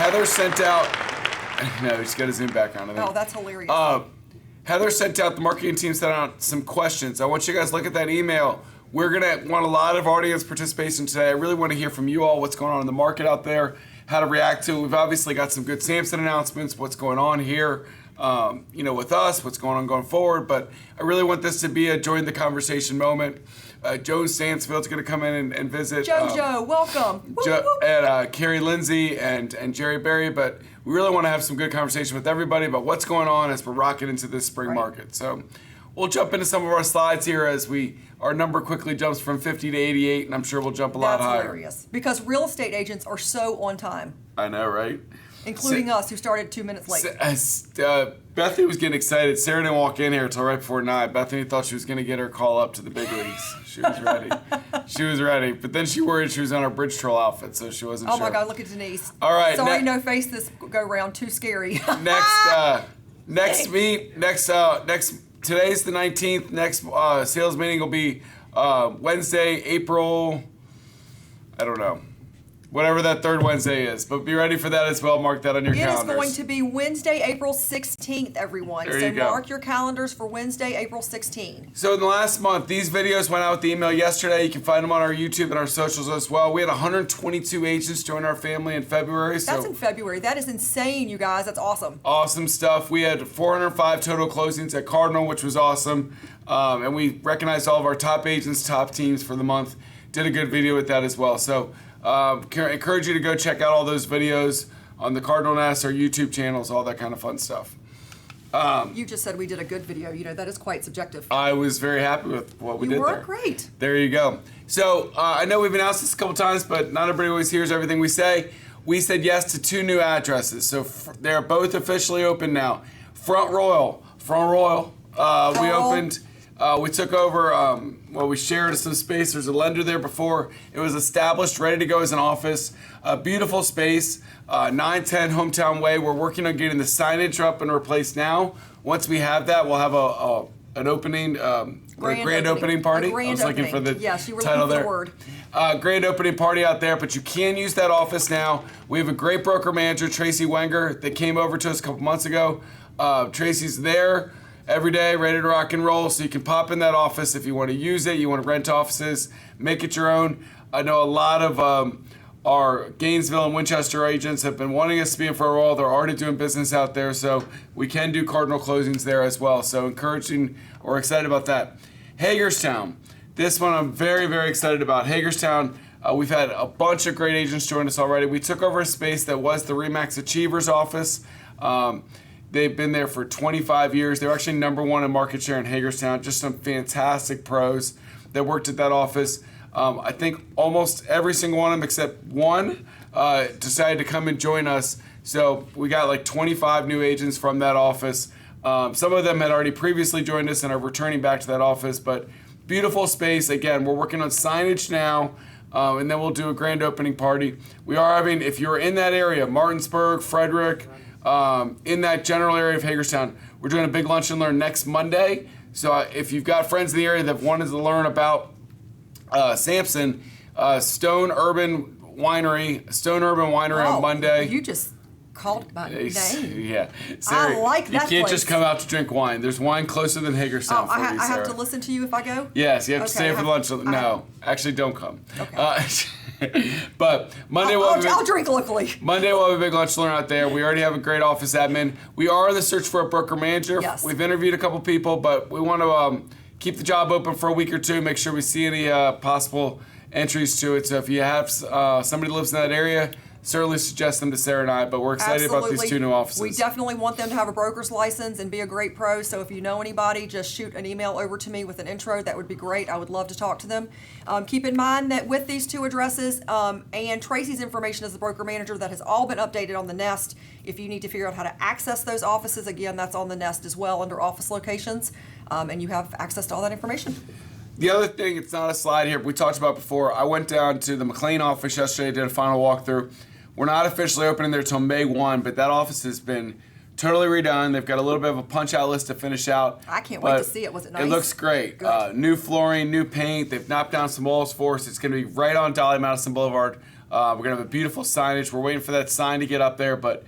Heather sent out, no, he's got to zoom back on, I think. Oh, that's hilarious. Heather sent out, the marketing team sent out some questions. I want you guys to look at that email. We're going to want a lot of audience participation today. I really want to hear from you all what's going on in the market out there, how to react to it. We've obviously got some good Samson announcements, what's going on here, with us, what's going on going forward. But I really want this to be a join the conversation moment. Joan Stansfield's going to come in and visit. Jojo, welcome. And Carrie, Lindsey, and Jerry Berry. But we really want to have some good conversation with everybody about what's going on as we're rocking into this spring market. So we'll jump into some of our slides here as our number quickly jumps from 50 to 88, and I'm sure we'll jump a lot higher. That's hilarious. Because real estate agents are so on time. I know, right? Including us, who started 2 minutes late. Bethany was getting excited. Sarah didn't walk in here until right before 9. Bethany thought she was going to get her call up to the big leagues. She was ready. She was ready. But then she worried she was on her bridge troll outfit, so she wasn't sure. Oh, my God, look at Denise. All right. Sorry, no face this go-round. Too scary. Today's the 19th. Next sales meeting will be Wednesday, April, I don't know. Whatever that third Wednesday is. But be ready for that as well. Mark that on your calendars. It is going to be Wednesday, April 16th, everyone. There you go. Mark your calendars for Wednesday, April 16th. So in the last month, these videos went out with the email yesterday. You can find them on our YouTube and our socials as well. We had 122 agents join our family in February. That's in February. That is insane, you guys. That's awesome. Awesome stuff. We had 405 total closings at Cardinal, which was awesome. And we recognized all of our top agents, top teams for the month. Did a good video with that as well. So encourage you to go check out all those videos on the Cardinal Nest, our YouTube channels, all that kind of fun stuff. You just said we did a good video. That is quite subjective. I was very happy with what we did there. You were great. There you go. So I know we've announced this a couple times, but not everybody always hears everything we say. We said yes to 2 new addresses. So they're both officially open now. Front Royal. We opened... we took over, we shared some space. There's a lender there before. It was established, ready to go as an office. A beautiful space, 910 Hometown Way. We're working on getting the signage up and replaced now. Once we have that, we'll have an opening, grand opening party. I was looking for the title there. Word. Grand opening party out there, but you can use that office now. We have a great broker manager, Tracy Wenger, that came over to us a couple months ago. Tracy's there every day, ready to rock and roll, so you can pop in that office if you want to use it, you want to rent offices, make it your own. I know a lot of our Gainesville and Winchester agents have been wanting us to be in for a while. They're already doing business out there, so we can do Cardinal closings there as well. So encouraging, or excited about that. Hagerstown. This one I'm very, very excited about. Hagerstown, we've had a bunch of great agents join us already. We took over a space that was the RE/MAX Achievers office. They've been there for 25 years. They're actually number 1 in market share in Hagerstown. Just some fantastic pros that worked at that office. I think almost every single one of them except one decided to come and join us. So we got like 25 new agents from that office. Some of them had already previously joined us and are returning back to that office. But beautiful space. Again, we're working on signage now. And then we'll do a grand opening party. We are having, if you're in that area, Martinsburg, Frederick, in that general area of Hagerstown, we're doing a big lunch and learn next Monday. So if you've got friends in the area that wanted to learn about Samson, Stone Urban Winery on Monday. You just called my name. Yeah. Sarah, I like that You can't place. just come out to drink wine. There's wine closer than Hagerstown for you, Sarah. I have to listen to you if I go? Yes, you have to stay for lunch. No, actually don't come. Okay. But Monday I'll drink locally. Monday we'll have a big lunch learn out there. We already have a great office admin. We are in the search for a broker manager. Yes. We've interviewed a couple people, but we want to keep the job open for a week or two, make sure we see any possible entries to it. So if you have somebody who lives in that area, certainly suggest them to Sarah and I, but we're excited about these 2 new offices. We definitely want them to have a broker's license and be a great pro, so if you know anybody, just shoot an email over to me with an intro. That would be great. I would love to talk to them. Keep in mind that with these 2 addresses and Tracy's information as the broker manager, that has all been updated on the Nest. If you need to figure out how to access those offices, again, that's on the Nest as well under office locations, and you have access to all that information. The other thing, it's not a slide here, but we talked about before. I went down to the McLean office yesterday, did a final walkthrough. We're not officially opening there till May 1, but that office has been totally redone. They've got a little bit of a punch-out list to finish out. I can't wait to see it. Was it nice? It looks great. New flooring, new paint. They've knocked down some walls for us. It's going to be right on Dolly Madison Boulevard. We're going to have a beautiful signage. We're waiting for that sign to get up there, but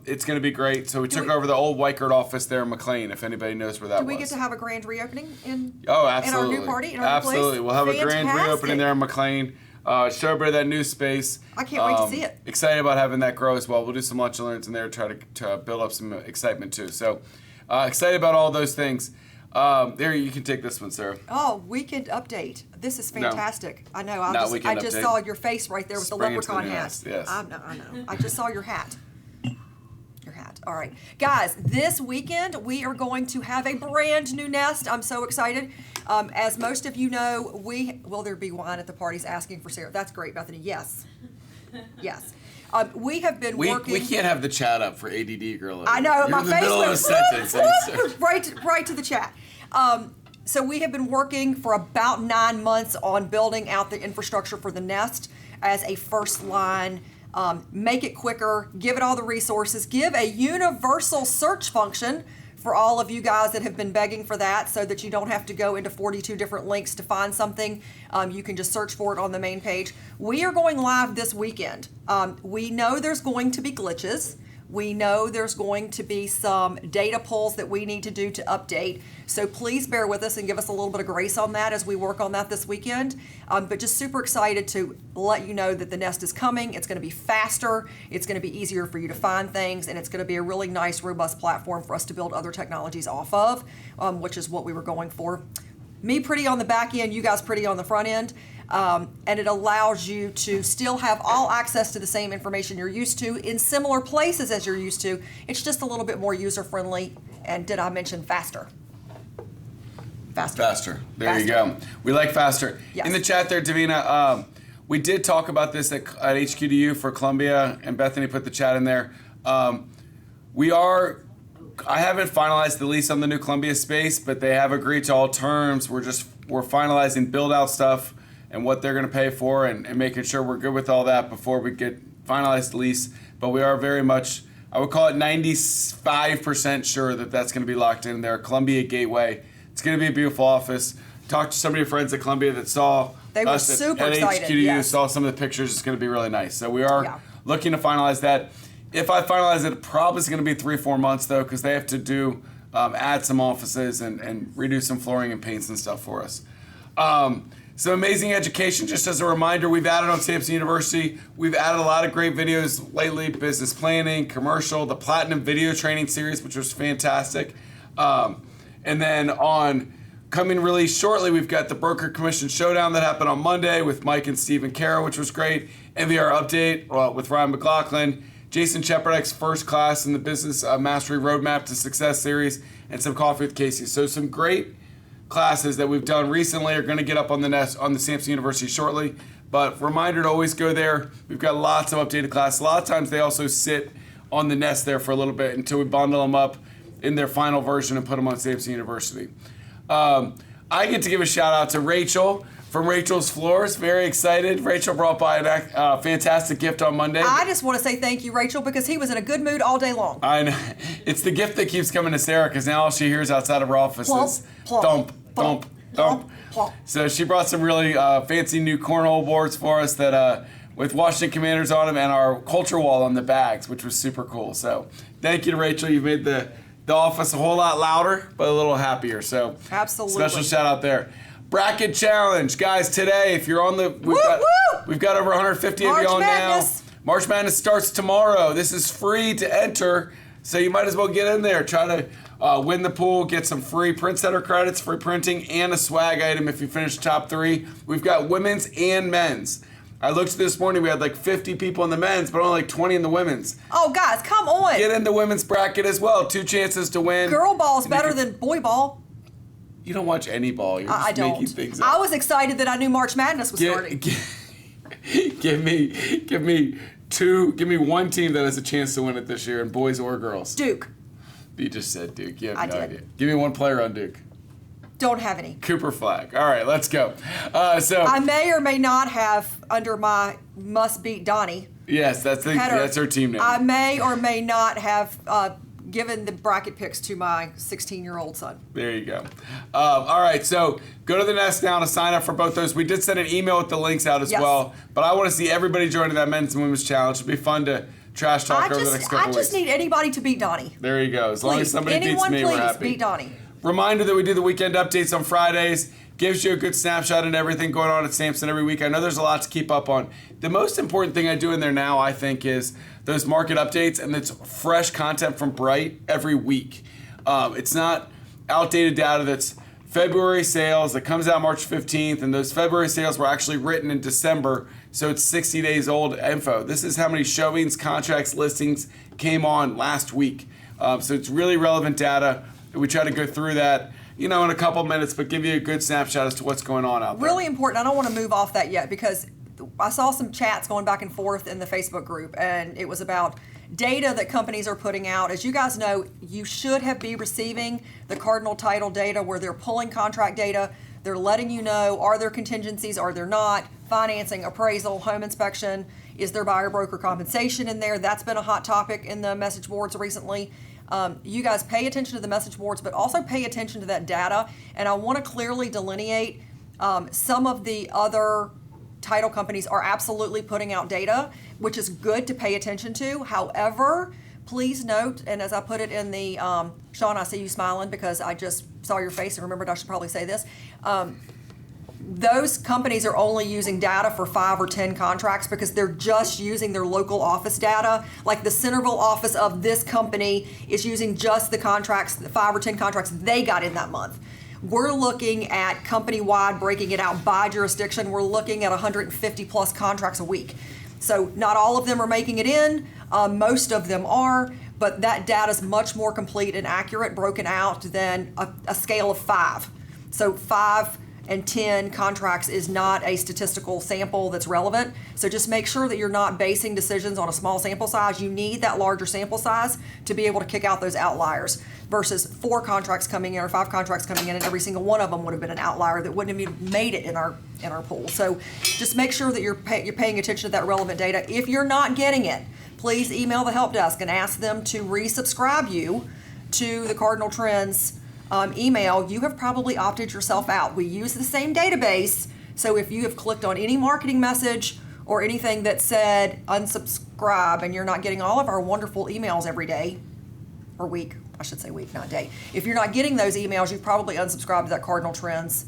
it's going to be great. So we took over the old Weichert office there in McLean, if anybody knows where that was. Do we get to have a grand reopening in absolutely. our new party? In our Absolutely. New place? We'll have a grand reopening there in McLean. Show everybody that new space. I can't wait to see it. Excited about having that grow as well. We'll do some lunch and learns in there, try to build up some excitement too. So excited about all those things. There, you can take this one, Sarah. Oh, weekend update. This is fantastic. No. I know. I just update. saw your face right there with Spring the leprechaun hat. Nest, yes. I know. I just saw your hat. Your hat. All right. Guys, this weekend we are going to have a brand new nest. I'm so excited. As most of you know, will there be wine at the parties asking for Sarah? That's great, Bethany. Yes. Yes. We have been working. We can't have the chat up for ADD girl. I know. You're My in the face middle went of a sentence. right to the chat. So we have been working for about 9 months on building out the infrastructure for the nest as a first line. Make it quicker, give it all the resources, give a universal search function for all of you guys that have been begging for that, so that you don't have to go into 42 different links to find something. You can just search for it on the main page. We are going live this weekend. We know there's going to be glitches. We know there's going to be some data pulls that we need to do to update. So please bear with us and give us a little bit of grace on that as we work on that this weekend. But just super excited to let you know that the nest is coming. It's going to be faster. It's going to be easier for you to find things. And it's going to be a really nice, robust platform for us to build other technologies off of, which is what we were going for. Me pretty on the back end, you guys pretty on the front end. And it allows you to still have all access to the same information you're used to in similar places as you're used to. It's just a little bit more user-friendly. And did I mention faster? Faster. There you go. We like faster. Yes. In the chat there, Davina, we did talk about this at HQDU for Columbia, and Bethany put the chat in there. I haven't finalized the lease on the new Columbia space, but they have agreed to all terms. We're finalizing build-out stuff and what they're going to pay for, and making sure we're good with all that before we get finalized the lease. But we are very much, I would call it 95% sure that that's going to be locked in there. Columbia Gateway. It's going to be a beautiful office. Talked to some of your friends at Columbia that saw They were us super at excited, HQDU, yes. saw some of the pictures. It's going to be really nice. So we are looking to finalize that. If I finalize it, probably is going to be 3-4 months though, because they have to do add some offices and redo some flooring and paints and stuff for us. Some amazing education. Just as a reminder, we've added on Samson University. We've added a lot of great videos lately: business planning, commercial, the Platinum Video Training Series, which was fantastic. And then on coming release shortly, we've got the Broker Commission Showdown that happened on Monday with Mike and Steve and Kara, which was great. MVR Update with Ryan McLaughlin. Jason Cheperdeck's first class in the Business Mastery Roadmap to Success series, and some Coffee with Casey. So some great classes that we've done recently are going to get up on the nest on the Samson University shortly. But reminder to always go there. We've got lots of updated classes. A lot of times they also sit on the nest there for a little bit until we bundle them up in their final version and put them on Samson University. I get to give a shout out to Rachel from Rachel's Floors. Very excited. Rachel brought by a fantastic gift on Monday. I just want to say thank you, Rachel, because he was in a good mood all day long. I know. It's the gift that keeps coming to Sarah, because now all she hears outside of her office is thump, thump, thump. So she brought some really fancy new cornhole boards for us that with Washington Commanders on them, and our culture wall on the bags, which was super cool. So thank you to Rachel. You've made the office a whole lot louder, but a little happier. So absolutely, special shout out there. Bracket challenge, guys. Today, if you're on the, we've got over 150 of you on now. March Madness starts tomorrow. This is free to enter, so you might as well get in there. Try to win the pool, get some free print center credits, free printing, and a swag item if you finish the top 3. We've got women's and men's. I looked this morning, we had like 50 people in the men's, but only like 20 in the women's. Oh, guys, come on. Get in the women's bracket as well. 2 chances to win. Girl ball's better than boy ball. You don't watch any ball. You're just making things up. I was excited that I knew March Madness was starting. Give me one team that has a chance to win it this year, in boys or girls. Duke. You just said Duke. You have no idea. Give me one player on Duke. Don't have any. Cooper Flag. All right, let's go. So I may or may not have under my must beat Donny. Yes, that's her team name. I may or may not have given the bracket picks to my 16-year-old son. There you go. All right, so go to the Nest now to sign up for both those. We did send an email with the links out as well, but I want to see everybody joining that men's and women's challenge. It'll be fun to trash talk over the next couple weeks. I just need anybody to beat Donny. There you go. As long as somebody beats me, we're happy. Beat Donny. Reminder that we do the weekend updates on Fridays. Gives you a good snapshot and everything going on at Samson every week. I know there's a lot to keep up on. The most important thing I do in there now, I think, is those market updates, and it's fresh content from Bright every week. It's not outdated data that's February sales that comes out March 15th, and those February sales were actually written in December, so it's 60 days old info. This is how many showings, contracts, listings came on last week. So it's really relevant data. We try to go through that, in a couple minutes, but give you a good snapshot as to what's going on out there. Really important. I don't want to move off that yet because I saw some chats going back and forth in the Facebook group, and it was about data that companies are putting out. As you guys know, you should be receiving the Cardinal title data where they're pulling contract data. They're letting you know, are there contingencies, are there not, financing, appraisal, home inspection, is there buyer broker compensation in there? That's been a hot topic in the message boards recently. You guys pay attention to the message boards, but also pay attention to that data. And I want to clearly delineate some of the other title companies are absolutely putting out data, which is good to pay attention to. However, please note, and as I put it in the, Sean, I see you smiling because I just saw your face and remembered I should probably say this. Those companies are only using data for 5 or 10 contracts because they're just using their local office data. Like the Centerville office of this company is using just the contracts, the 5 or 10 contracts they got in that month. We're looking at company-wide, breaking it out by jurisdiction. We're looking at 150 plus contracts a week. So not all of them are making it in, most of them are, but that data is much more complete and accurate, broken out than a scale of 5. So 5 and 10 contracts is not a statistical sample that's relevant. So just make sure that you're not basing decisions on a small sample size. You need that larger sample size to be able to kick out those outliers versus 4 contracts coming in or 5 contracts coming in, and every single one of them would have been an outlier that wouldn't have even made it in our pool. So just make sure that you're paying attention to that relevant data. If you're not getting it, please email the help desk and ask them to resubscribe you to the Cardinal Trends email. You have probably opted yourself out. We use the same database, so if you have clicked on any marketing message or anything that said unsubscribe and you're not getting all of our wonderful emails every day or week, I should say week, not day. If you're not getting those emails, you've probably unsubscribed to that Cardinal Trends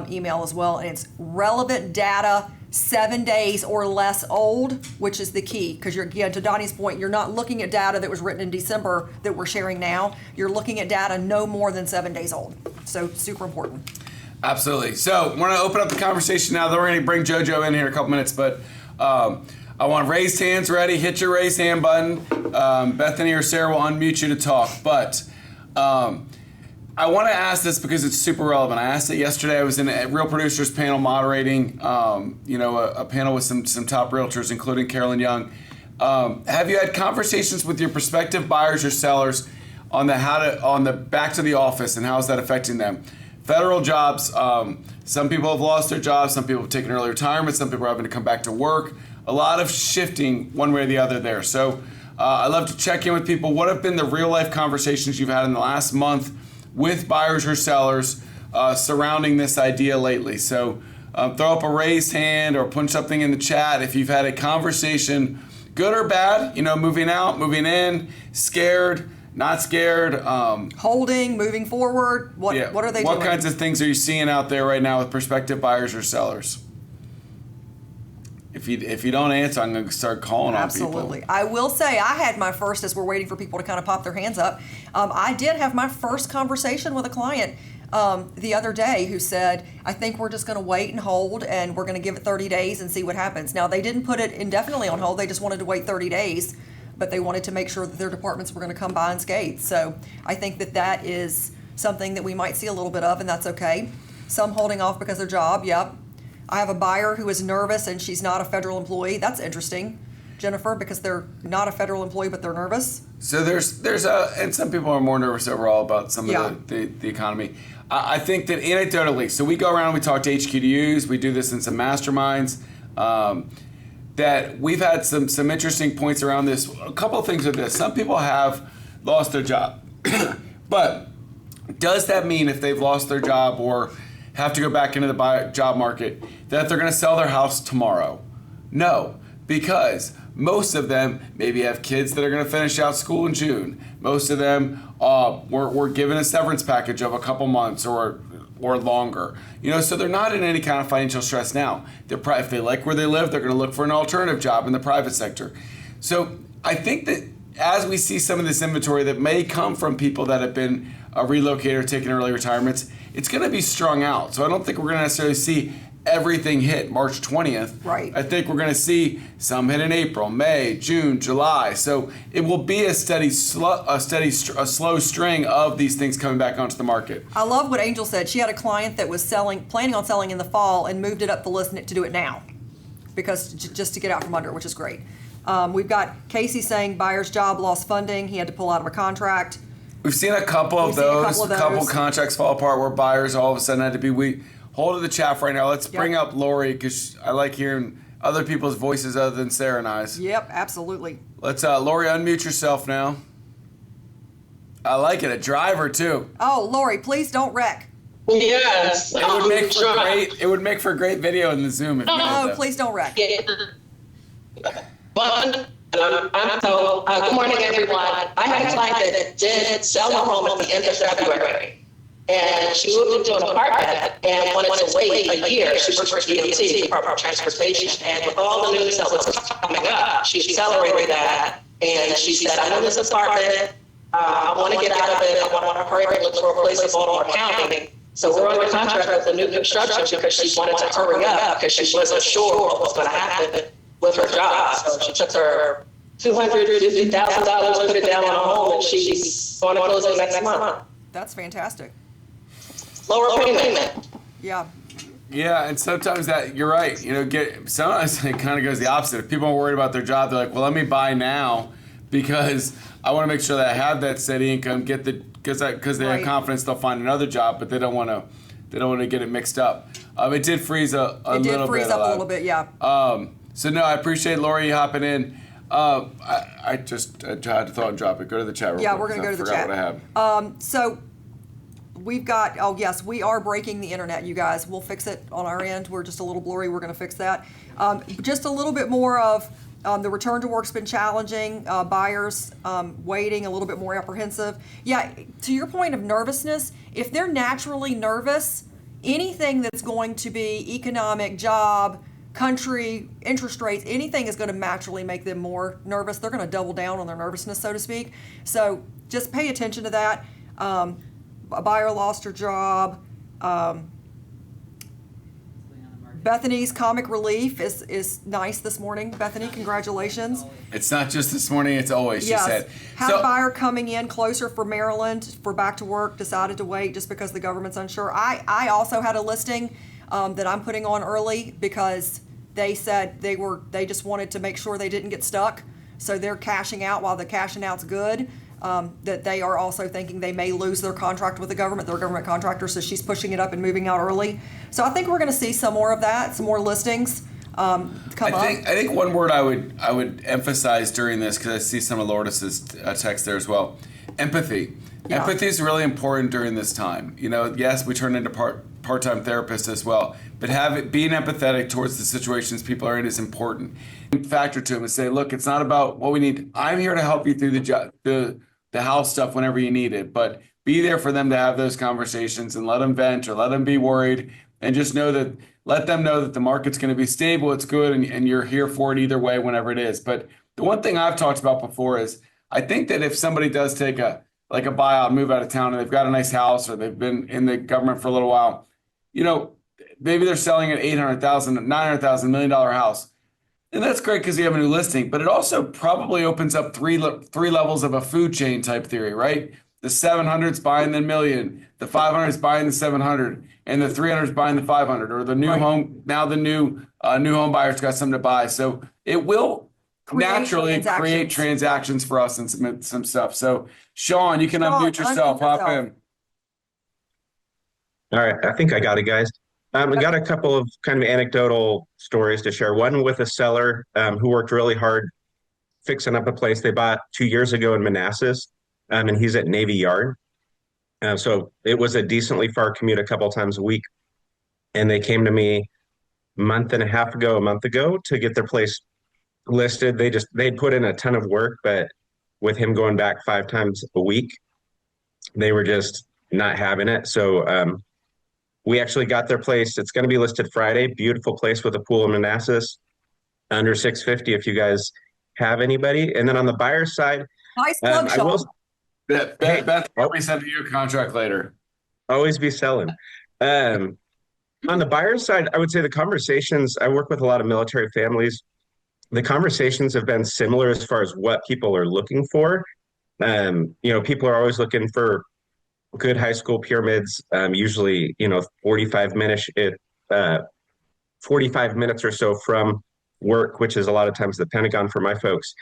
email as well, and it's relevant data 7 days or less old, which is the key, because you're, again, to Donnie's point, you're not looking at data that was written in December that we're sharing now. You're looking at data no more than 7 days old. So super important. Absolutely. So we're going to open up the conversation now. Then we're going to bring JoJo in here in a couple minutes, but I want raised hands ready. Hit your raise hand button. Bethany or Sarah will unmute you to talk, but I want to ask this because it's super relevant. I asked it yesterday. I was in a Real Producers panel moderating, a panel with some top realtors, including Carolyn Young. Have you had conversations with your prospective buyers or sellers on the back to the office and how is that affecting them? Federal jobs. Some people have lost their jobs. Some people have taken early retirement. Some people are having to come back to work. A lot of shifting one way or the other there. So I love to check in with people. What have been the real life conversations you've had in the last month with buyers or sellers surrounding this idea lately? So throw up a raised hand or put something in the chat if you've had a conversation, good or bad, moving out, moving in, scared, not scared. Holding, moving forward, what are they doing? What kinds of things are you seeing out there right now with prospective buyers or sellers? If you don't answer, I'm going to start calling on people. Absolutely. I will say I had my first, as we're waiting for people to kind of pop their hands up, I did have my first conversation with a client the other day who said, I think we're just going to wait and hold and we're going to give it 30 days and see what happens. Now, they didn't put it indefinitely on hold. They just wanted to wait 30 days, but they wanted to make sure that their departments were going to come by unscathed. So I think that is something that we might see a little bit of, and that's okay. Some holding off because of their job, yep. I have a buyer who is nervous and she's not a federal employee. That's interesting, Jennifer, because they're not a federal employee, but they're nervous. So and some people are more nervous overall about some of the economy. I think that anecdotally, so we go around and we talk to HQDUs, we do this in some masterminds, that we've had some interesting points around this. A couple of things with this. Some people have lost their job. But does that mean if they've lost their job or have to go back into the job market that they're going to sell their house tomorrow? No, because most of them maybe have kids that are going to finish out school in June. Most of them were given a severance package of a couple months or longer. So they're not in any kind of financial stress now. If they like where they live, they're going to look for an alternative job in the private sector. So I think that as we see some of this inventory that may come from people that have been relocated or taken early retirements, it's going to be strung out. So I don't think we're going to necessarily see everything hit March 20th. Right. I think we're going to see some hit in April, May, June, July. So it will be a slow string of these things coming back onto the market. I love what Angel said. She had a client that was planning on selling in the fall and moved it up the list to do it now, because just to get out from under it, which is great. We've got Casey saying buyer's job lost funding. He had to pull out of a contract. We've seen a couple of those, a couple contracts fall apart where buyers all of a sudden had to be weak. Hold to the chat right now. Let's bring up Lori, because I like hearing other people's voices other than Sarah and I's. Yep, absolutely. Let's, Lori, unmute yourself now. I like it. A driver, too. Oh, Lori, please don't wreck. Yes. It would make for a great video in the Zoom. If you did that. Please don't wreck. But good morning, everyone. I had a client that did sell her home at the end of February. And she moved into an apartment and wanted to wait a year. She worked for DOT, Department of Transportation, and with all the news that was coming up, she accelerated that. And she said, I'm in this apartment. I want to get out of it. I want to hurry and look for a place in Baltimore County. So we're under contract with the new construction because she wanted to hurry up because she wasn't sure what was going to happen with her job. So she took her $250,000, put it down on her home, and she's going to close it next month. That's fantastic. Lower payment. Yeah. Yeah, and sometimes you're right. Sometimes it kind of goes the opposite. If people are worried about their job, they're like, well, let me buy now because I want to make sure that I have that steady income, because they have confidence they'll find another job, but they don't want to get it mixed up. It did freeze a little bit. Yeah. So no, I appreciate Lori you hopping in. I had to throw and drop it. Go to the chat real quick. Yeah, we're going to go to the chat. What I had. So we've got, yes, we are breaking the internet, you guys. We'll fix it on our end. We're just a little blurry. We're going to fix that. Just a little bit more of the return to work's been challenging. Buyers waiting, a little bit more apprehensive. Yeah, to your point of nervousness, if they're naturally nervous, anything that's going to be economic, job, country, interest rates, anything is going to naturally make them more nervous. They're going to double down on their nervousness, so to speak. So just pay attention to that. A buyer lost her job. Bethany's comic relief is nice this morning. Bethany, congratulations. It's not just this morning, it's always, she said. Had a buyer coming in closer for Maryland for back to work, decided to wait just because the government's unsure. I also had a listing that I'm putting on early because they said they just wanted to make sure they didn't get stuck. So they're cashing out while the cashing out's good. That they are also thinking they may lose their contract with the government. They're a government contractor, so she's pushing it up and moving out early. So I think we're going to see some more of that, some more listings come up. I think one word I would emphasize during this, because I see some of Lourdes' text there as well, empathy. Yeah. Empathy is really important during this time. Yes, we turn into part-time therapists as well, but being empathetic towards the situations people are in is important. Factor to them and say, look, it's not about what we need. I'm here to help you through the house stuff whenever you need it, but be there for them to have those conversations and let them vent or let them be worried, and just let them know that the market's going to be stable, it's good, and you're here for it either way whenever it is. But the one thing I've talked about before is I think that if somebody does take a buyout, move out of town, and they've got a nice house or they've been in the government for a little while, maybe they're selling an $800,000, $900,000, $1 million house. And that's great because you have a new listing, but it also probably opens up three levels of a food chain type theory, right? The 700's buying the million, the 500's buying the 700, and the 300's buying the 500, or the new home. Now the new home buyer's got something to buy. So it will naturally create transactions for us and some stuff. So Sean, you can unmute yourself. Hop in. All right, I think I got it, guys. We got a couple of kind of anecdotal stories to share. One with a seller who worked really hard fixing up a place they bought 2 years ago in Manassas. and he's at Navy Yard. So it was a decently far commute a couple times a week. And they came to me a month ago to get their place listed. They'd put in a ton of work, but with him going back 5 times a week, they were just not having it. So we actually got their place. It's going to be listed Friday. Beautiful place with a pool in Manassas, under 650 if you guys have anybody. And then on the buyer's side, Nice plug, I will. Sean. Beth, probably send you a contract later. Always be selling. On the buyer's side, I would say the conversations, I work with a lot of military families. The conversations have been similar as far as what people are looking for. People are always looking for good high school pyramids, usually, 45 minutes or so from work, which is a lot of times the Pentagon for my folks.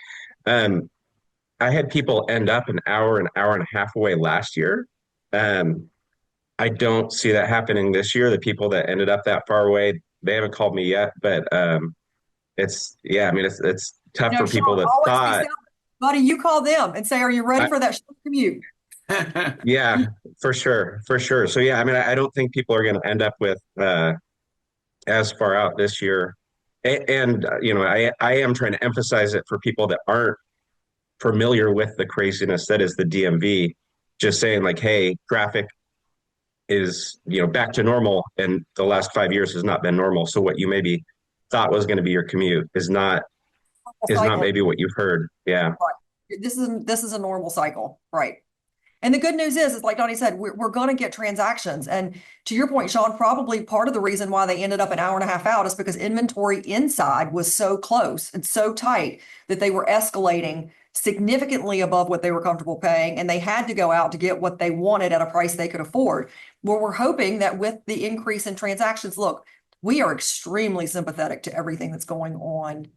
I had people end up an hour and a half away last year. I don't see that happening this year. The people that ended up that far away, they haven't called me yet, but it's tough for people that thought. Buddy, you call them and say, are you ready for that short commute? Yeah, for sure. So yeah, I don't think people are going to end up with as far out this year. And I am trying to emphasize it for people that aren't familiar with the craziness that is the DMV. Just saying like, hey, traffic is back to normal, and the last 5 years has not been normal. So what you maybe thought was going to be your commute is not maybe what you've heard. Yeah. Right. This is a normal cycle, right? And the good news is like Donny said, we're going to get transactions. And to your point, Sean, probably part of the reason why they ended up an hour and a half out is because inventory inside was so close and so tight that they were escalating significantly above what they were comfortable paying, and they had to go out to get what they wanted at a price they could afford. Well, we're hoping that with the increase in transactions, look, we are extremely sympathetic to everything that's going on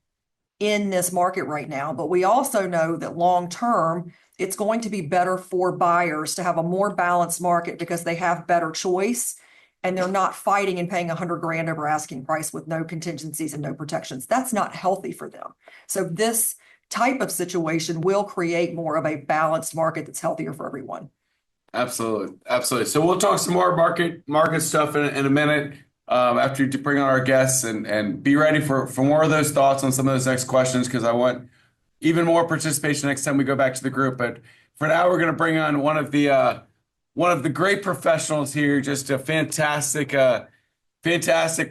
in this market right now, but we also know that long term, it's going to be better for buyers to have a more balanced market because they have better choice and they're not fighting and paying $100,000 over asking price with no contingencies and no protections. That's not healthy for them. So this type of situation will create more of a balanced market that's healthier for everyone. Absolutely. So we'll talk some more market stuff in a minute after you bring on our guests, and be ready for more of those thoughts on some of those next questions, because I want even more participation next time we go back to the group. But for now, we're going to bring on one of the great professionals here, just a fantastic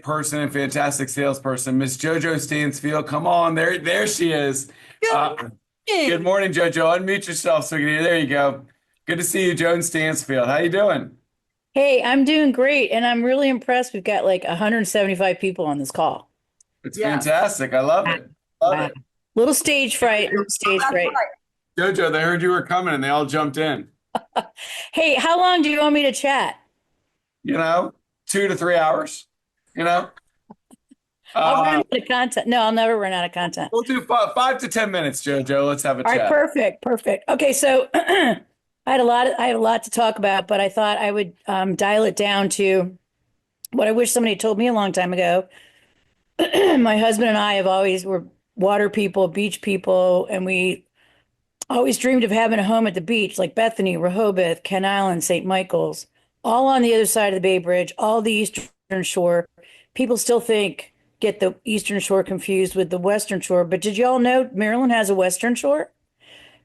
person and fantastic salesperson, Miss JoJo Stansfield. Come on, there she is. Good morning, JoJo. Unmute yourself so we can hear. There you go. Good to see you, Joan Stansfield. How you doing? Hey, I'm doing great, and I'm really impressed. We've got like 175 people on this call. It's fantastic. I love it. Love it. Little stage fright. JoJo, they heard you were coming and they all jumped in. Hey, how long do you want me to chat? 2 to 3 hours. I'll run out of content. No, I'll never run out of content. We'll do 5 to 10 minutes, JoJo. Let's have a chat. All right, perfect. Okay, so I had a lot to talk about, but I thought I would dial it down to what I wish somebody had told me a long time ago. My husband and I were water people, beach people, and we always dreamed of having a home at the beach, like Bethany, Rehoboth, Ken Island, St. Michael's, all on the other side of the Bay Bridge, all the Eastern Shore. People still get the Eastern Shore confused with the Western Shore, but did y'all know Maryland has a Western Shore?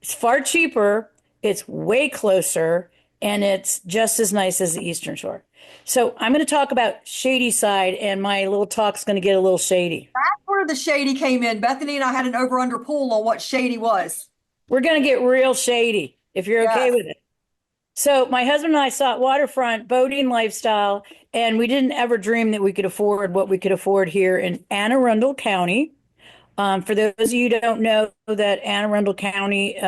It's far cheaper, it's way closer, and it's just as nice as the Eastern Shore. So I'm going to talk about shady side, and my little talk's going to get a little shady. That's where the shady came in. Bethany and I had an over-under pool on what shady was. We're going to get real shady, if you're okay with it. So my husband and I sought waterfront boating lifestyle, and we didn't ever dream that we could afford what we could afford here in Anne Arundel County. For those of you who don't know, that Anne Arundel County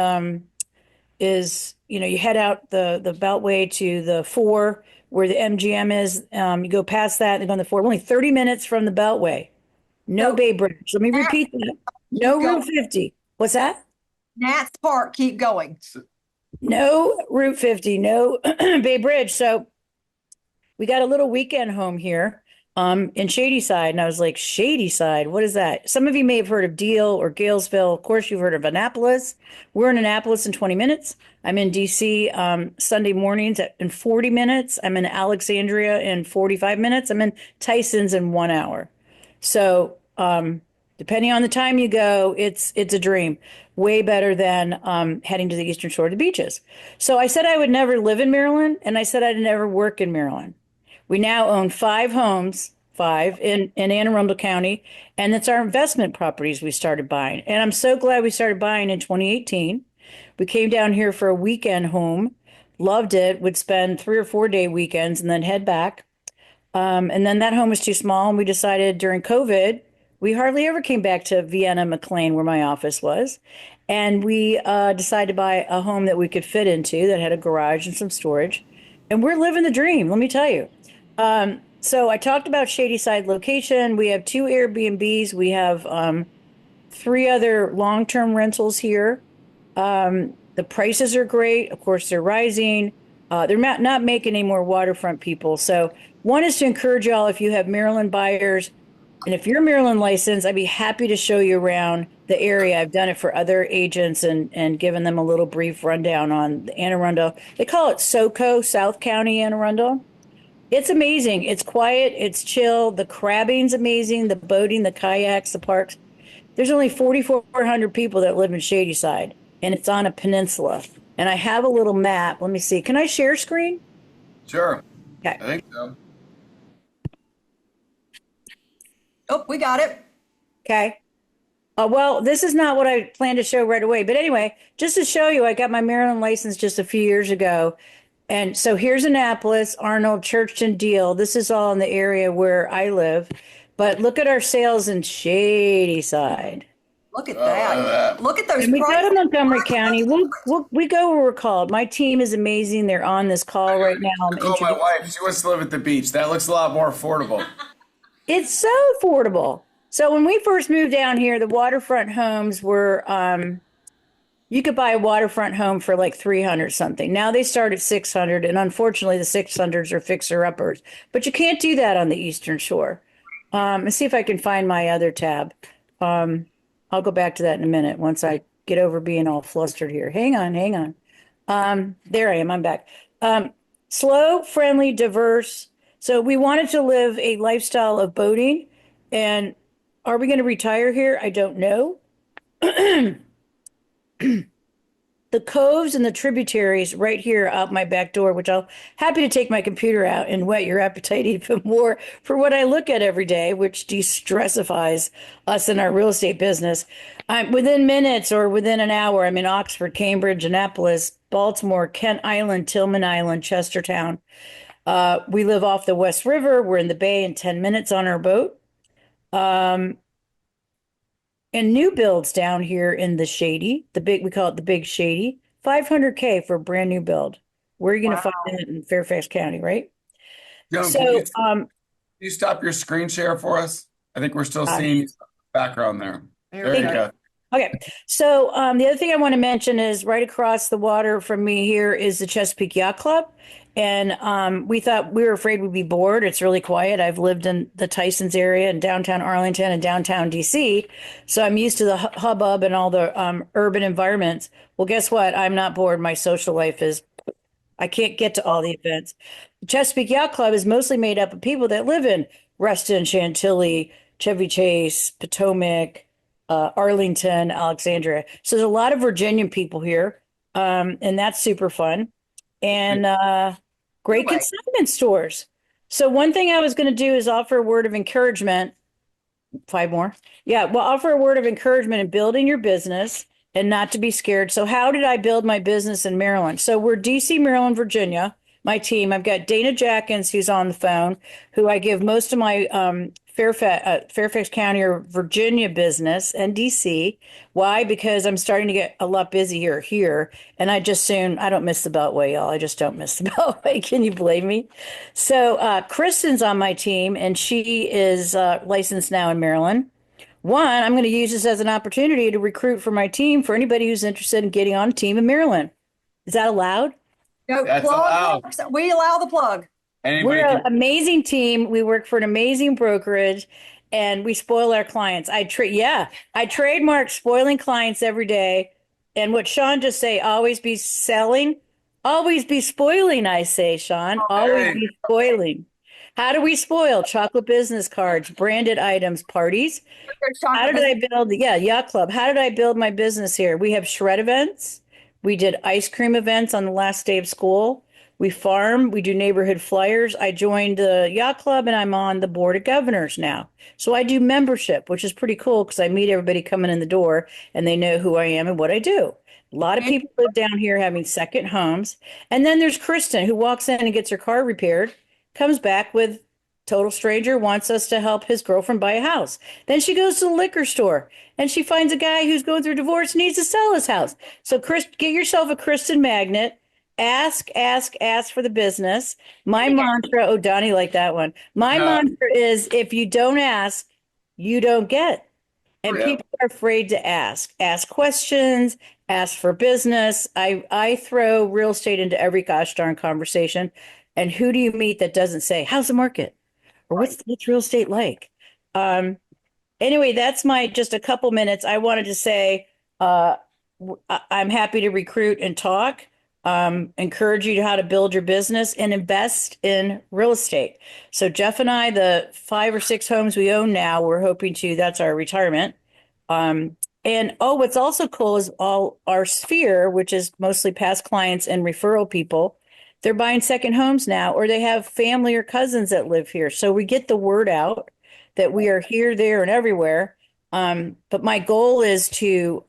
is, you head out the Beltway to the 4, where the MGM is. You go past that and go on the 4. We're only 30 minutes from the Beltway. No Bay Bridge. Let me repeat that. No Route 50. What's that? Nats Park, keep going. No Route 50, no Bay Bridge. So we got a little weekend home here. in Shadyside. And I was like, Shadyside, what is that? Some of you may have heard of Deal or Galesville. Of course, you've heard of Annapolis. We're in Annapolis in 20 minutes. I'm in DC Sunday mornings in 40 minutes. I'm in Alexandria in 45 minutes. I'm in Tyson's in 1 hour. So depending on the time you go, it's a dream. Way better than heading to the Eastern Shore of the beaches. So I said I would never live in Maryland, and I said I'd never work in Maryland. We now own 5 homes, 5 in Anne Arundel County, and it's our investment properties we started buying. And I'm so glad we started buying in 2018. We came down here for a weekend home, loved it, would spend 3 or 4 day weekends and then head back. And then that home was too small, and we decided during COVID, we hardly ever came back to Vienna, McLean, where my office was. And we decided to buy a home that we could fit into that had a garage and some storage. And we're living the dream, let me tell you. So I talked about Shadyside location. We have 2 Airbnbs. We have 3 other long-term rentals here. The prices are great. Of course, they're rising. They're not making any more waterfront people. So one is to encourage y'all, if you have Maryland buyers, and if you're Maryland licensed, I'd be happy to show you around the area. I've done it for other agents and given them a little brief rundown on the Anne Arundel. They call it SoCo, South County Anne Arundel. It's amazing. It's quiet. It's chill. The crabbing's amazing. The boating, the kayaks, the parks. There's only 4,400 people that live in Shadyside, and it's on a peninsula. And I have a little map. Let me see. Can I share screen? Sure. Okay. I think so. Oh, we got it. Okay. Well, this is not what I planned to show right away. But anyway, just to show you, I got my Maryland license just a few years ago. And so here's Annapolis, Arnold, Churchton, Deal. This is all in the area where I live. But look at our sales in Shadyside. Look at that. Look at those And we go to prices. Montgomery County. We go where we're called. My team is amazing. They're on this call right now. I call my wife. She wants to live at the beach. That looks a lot more affordable. It's so affordable. So when we first moved down here, the waterfront homes were, you could buy a waterfront home for like 300 something. Now they start at 600, and unfortunately the 600s are fixer uppers. But you can't do that on the Eastern Shore. Let's see if I can find my other tab. I'll go back to that in a minute once I get over being all flustered here. Hang on. There I am. I'm back. Slow, friendly, diverse. So we wanted to live a lifestyle of boating. And are we going to retire here? I don't know. The coves and the tributaries right here out my back door, which I'll happy to take my computer out and whet your appetite even more for what I look at every day, which de-stressifies us in our real estate business. I'm within minutes or within an hour. I'm in Oxford, Cambridge, Annapolis, Baltimore, Kent Island, Tillman Island, Chestertown. We live off the West River. We're in the bay in 10 minutes on our boat. And new builds down here in the Shady, we call it the Big Shady, $500K for a brand new build. Where are you going to find that in Fairfax County, right? Joan, So, can you stop your screen share for us? I think we're still seeing background there. There you go. Okay. So the other thing I want to mention is right across the water from me here is the Chesapeake Yacht Club. And we were afraid we'd be bored. It's really quiet. I've lived in the Tysons area and downtown Arlington and downtown DC. So I'm used to the hubbub and all the urban environments. Well, guess what? I'm not bored. My social life is, I can't get to all the events. The Chesapeake Yacht Club is mostly made up of people that live in Reston, Chantilly, Chevy Chase, Potomac, Arlington, Alexandria. So there's a lot of Virginian people here. And that's super fun. And great consignment stores. So one thing I was going to do is offer a word of encouragement. 5 more. Yeah, well, offer a word of encouragement in building your business and not to be scared. So how did I build my business in Maryland? So we're DC, Maryland, Virginia, my team. I've got Dana Jackins, who's on the phone, who I give most of my Fairfax County or Virginia business, and DC. Why? Because I'm starting to get a lot busier here. And I don't miss the Beltway, y'all. I just don't miss the Beltway. Can you blame me? So Kristen's on my team, and she is licensed now in Maryland. I'm going to use this as an opportunity to recruit for my team for anybody who's interested in getting on a team in Maryland. Is that allowed? No, That's plug. allowed. We allow the plug. Anybody We're an can. amazing team. We work for an amazing brokerage and we spoil our clients. I trademark spoiling clients every day. And what Sean just say, always be selling, always be spoiling, I say, Sean, always Hey, be spoiling. How do we spoil? Chocolate business cards, branded items, parties. How did I build? Yeah, Yacht Club. How did I build my business here? We have shred events. We did ice cream events on the last day of school. We farm. We do neighborhood flyers. I joined the Yacht Club and I'm on the board of governors now. So I do membership, which is pretty cool because I meet everybody coming in the door and they know who I am and what I do. A lot of people live down here having second homes. And then there's Kristen who walks in and gets her car repaired, comes back with total stranger wants us to help his girlfriend buy a house. Then she goes to the liquor store and she finds a guy who's going through divorce, needs to sell his house. So Chris, get yourself a Kristen magnet. Ask for the business. My mantra, oh, Donnie like that one. My mantra is if you don't ask, you don't get. And Yeah. people are afraid to ask. Ask questions, ask for business. I throw real estate into every gosh darn conversation. And who do you meet that doesn't say, how's the market? Or what's real estate like? Anyway, that's my just a couple minutes. I wanted to say I'm happy to recruit and talk, encourage you to how to build your business and invest in real estate. So Jeff and I, the 5 or 6 homes we own now, we're hoping to, that's our retirement. And what's also cool is all our sphere, which is mostly past clients and referral people. They're buying second homes now, or they have family or cousins that live here. So we get the word out that we are here, there, and everywhere. But my goal is to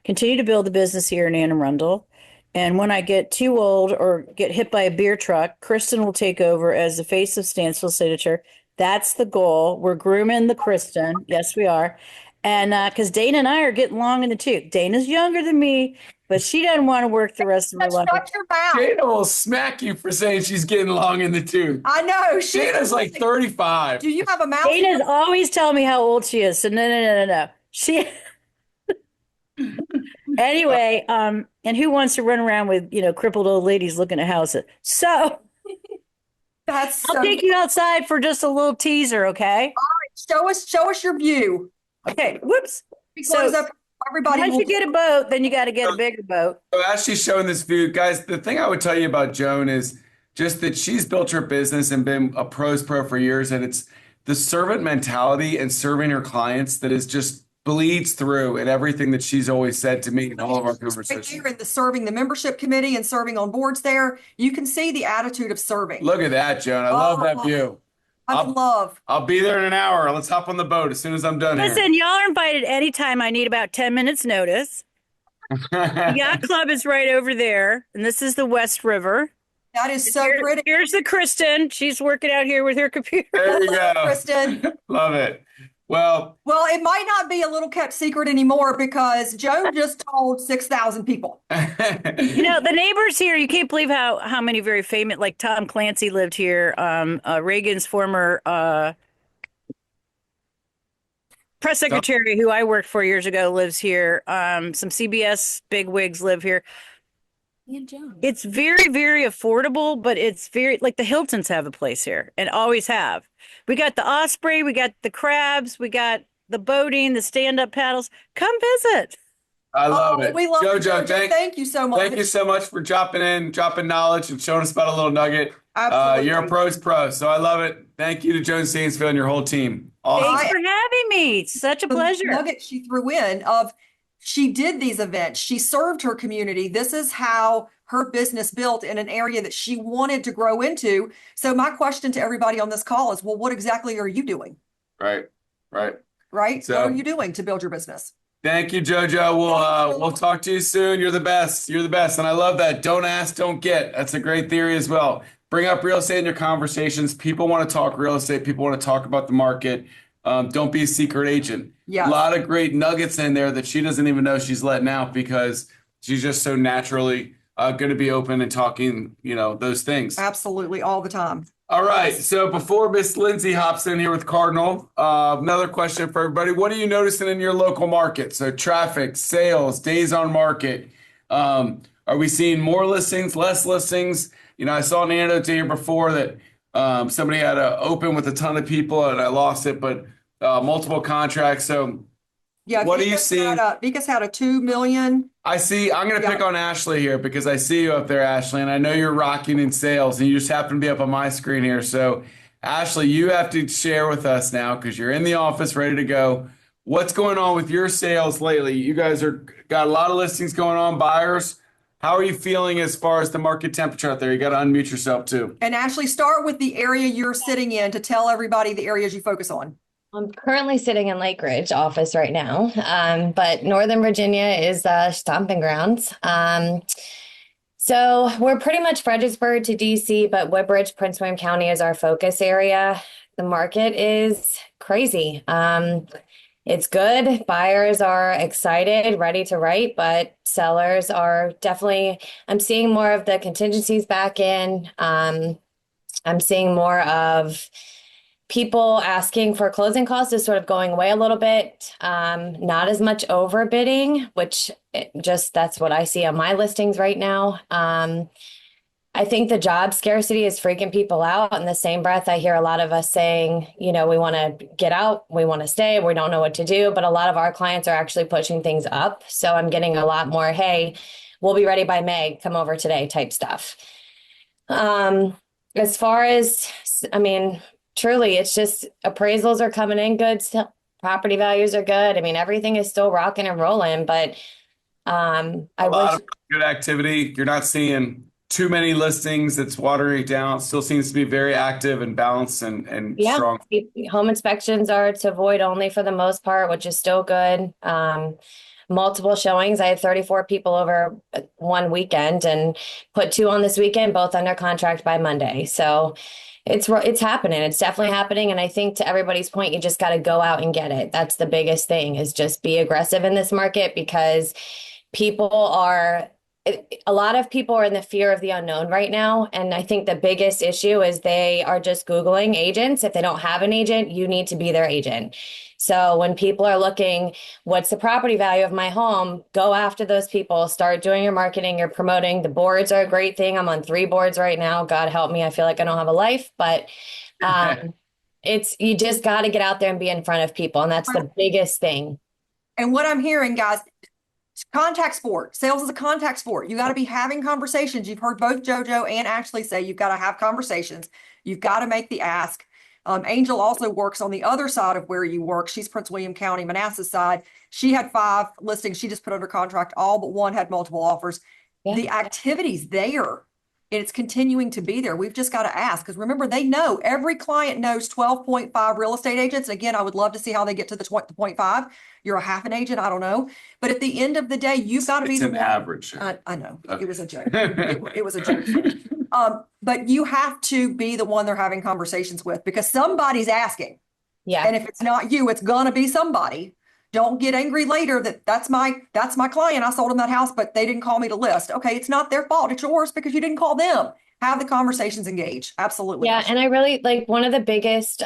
continue to build the business here in Anne Arundel. And when I get too old or get hit by a beer truck, Kristen will take over as the face of Stansfield Signature. That's the goal. We're grooming the Kristen. Yes, we are. And because Dana and I are getting long in the tooth. Dana's younger than me, but she doesn't want to work the rest of her life. Shut your mouth. Dana will smack you for saying she's getting long in the tooth. I know. Dana's like 35. Do you have a mouth? Dana's always telling me how old she is. So no. She anyway, and who wants to run around with, crippled old ladies looking at houses? So That's I'll take you outside for just a little teaser, okay? Show us your view. Okay. Whoops. Close So up. Everybody once will you get a boat, then you got to get a bigger boat. So as she's showing this view, guys, the thing I would tell you about Joan is just that she's built her business and been a pros pro for years. And it's the servant mentality and serving her clients that is just bleeds through in everything that she's always said to me in all of our right conversations. there in the serving the membership committee and serving on boards there. You can see the attitude of serving. Look at that, Joan. I love that view. I'm in love. I'll be there in an hour. Let's hop on the boat as soon as I'm done Listen, y'all are invited anytime. I need about 10 minutes notice. The yacht club is right over there. And this is the West River. That is so pretty. Here's the Kristen. She's working out here with her computer. There you go. Kristen. Love it. Well, it might not be a little kept secret anymore because Joan just told 6,000 people. The neighbors here, you can't believe how many very famous, like Tom Clancy lived here. Reagan's former press secretary, who I worked for years ago, lives here. Some CBS bigwigs live here. It's very, very affordable, but it's very like the Hiltons have a place here and always have. We got the Osprey, we got the crabs, we got the boating, the stand-up paddles. Come visit. I love it. We love it, JoJo, JoJo. Thank you so much. Thank you so much for dropping in, dropping knowledge, and showing us about a little nugget. Absolutely. You're a pro's pro, so I love it. Thank you to Joan Stansfield and your whole team. Awesome. Thanks for having me. It's such a pleasure. The nugget she threw in of she did these events. She served her community. This is how her business built in an area that she wanted to grow into. So my question to everybody on this call is, well, what exactly are you doing? Right. Right? So- What are you doing to build your business? Thank you, JoJo. We'll talk to you soon. You're the best. You're the best. And I love that. Don't ask, don't get. That's a great theory as well. Bring up real estate in your conversations. People want to talk real estate. People want to talk about the market. Don't be a secret agent. Yeah. A lot of great nuggets in there that she doesn't even know she's letting out because she's just so naturally going to be open and talking, those things. Absolutely, all the time. All right. So before Miss Lindsey hops in here with Cardinal, another question for everybody. What are you noticing in your local market? So traffic, sales, days on market. Are we seeing more listings, less listings? I saw an anecdote here before that somebody had to open with a ton of people and I lost it, but multiple contracts. So Yeah, what are you seeing? Vika's had a 2 million. I'm going to pick on Ashley here because I see you up there, Ashley, and I know you're rocking in sales and you just happen to be up on my screen here. So Ashley, you have to share with us now because you're in the office ready to go. What's going on with your sales lately? You guys got a lot of listings going on, buyers. How are you feeling as far as the market temperature out there? You got to unmute yourself too. And Ashley, start with the area you're sitting in to tell everybody the areas you focus on. I'm currently sitting in Lake Ridge office right now, but Northern Virginia is stomping grounds. So we're pretty much Fredericksburg to DC, but Woodbridge, Prince William County is our focus area. The market is crazy. It's good. Buyers are excited, ready to write, but sellers are definitely, I'm seeing more of the contingencies back in. I'm seeing more of people asking for closing costs is sort of going away a little bit. Not as much overbidding, which that's what I see on my listings right now. I think the job scarcity is freaking people out. In the same breath, I hear a lot of us saying, we want to get out, we want to stay, we don't know what to do. But a lot of our clients are actually pushing things up. So I'm getting a lot more, hey, we'll be ready by May, come over today type stuff. As far as, truly, it's just appraisals are coming in good. Still, property values are good. Everything is still rocking and rolling, but a lot of good activity. You're not seeing too many listings that's watering it down. It still seems to be very active and balanced and strong. Home inspections are to void only for the most part, which is still good. Multiple showings. I had 34 people over one weekend and put 2 on this weekend, both under contract by Monday. So it's happening. It's definitely happening. And I think to everybody's point, you just got to go out and get it. That's the biggest thing, is just be aggressive in this market, because a lot of people are in the fear of the unknown right now. And I think the biggest issue is they are just Googling agents. If they don't have an agent, you need to be their agent. So when people are looking, what's the property value of my home? Go after those people, start doing your marketing, your promoting. The boards are a great thing. I'm on 3 boards right now. God help me. I feel like I don't have a life, but you just got to get out there and be in front of people. And that's the biggest thing. And what I'm hearing, guys, contact sport. Sales is a contact sport. You got to be having conversations. You've heard both JoJo and Ashley say you've got to have conversations. You've got to make the ask. Angel also works on the other side of where you work. She's Prince William County, Manassas side. She had 5 listings. She just put under contract. All but 1 had multiple offers. Yeah. The activity's there, and it's continuing to be there. We've just got to ask, because remember, they know, every client knows 12.5 real estate agents. Again, I would love to see how they get to the 0.5. You're a half an agent. I don't know. But at the end of the day, you've got to be the one. Average. I know. Okay. It was a joke. It was a joke. But you have to be the one they're having conversations with, because somebody's asking. Yeah. And if it's not you, it's gonna be somebody. Don't get angry later that's my client. I sold them that house, but they didn't call me to list. Okay, it's not their fault. It's yours because you didn't call them. Have the conversations, engage. Absolutely. Yeah, and I really one of the biggest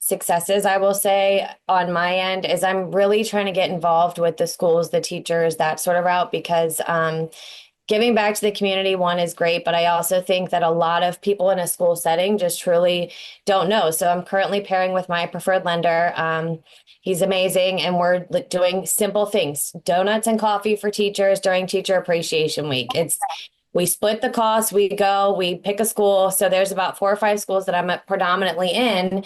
successes, I will say, on my end is I'm really trying to get involved with the schools, the teachers, that sort of route, because giving back to the community, one, is great, but I also think that a lot of people in a school setting just truly don't know. So I'm currently pairing with my preferred lender. He's amazing, and we're doing simple things: donuts and coffee for teachers during Teacher Appreciation Week. We split the cost, we pick a school. So there's about 4 or 5 schools that I'm predominantly in.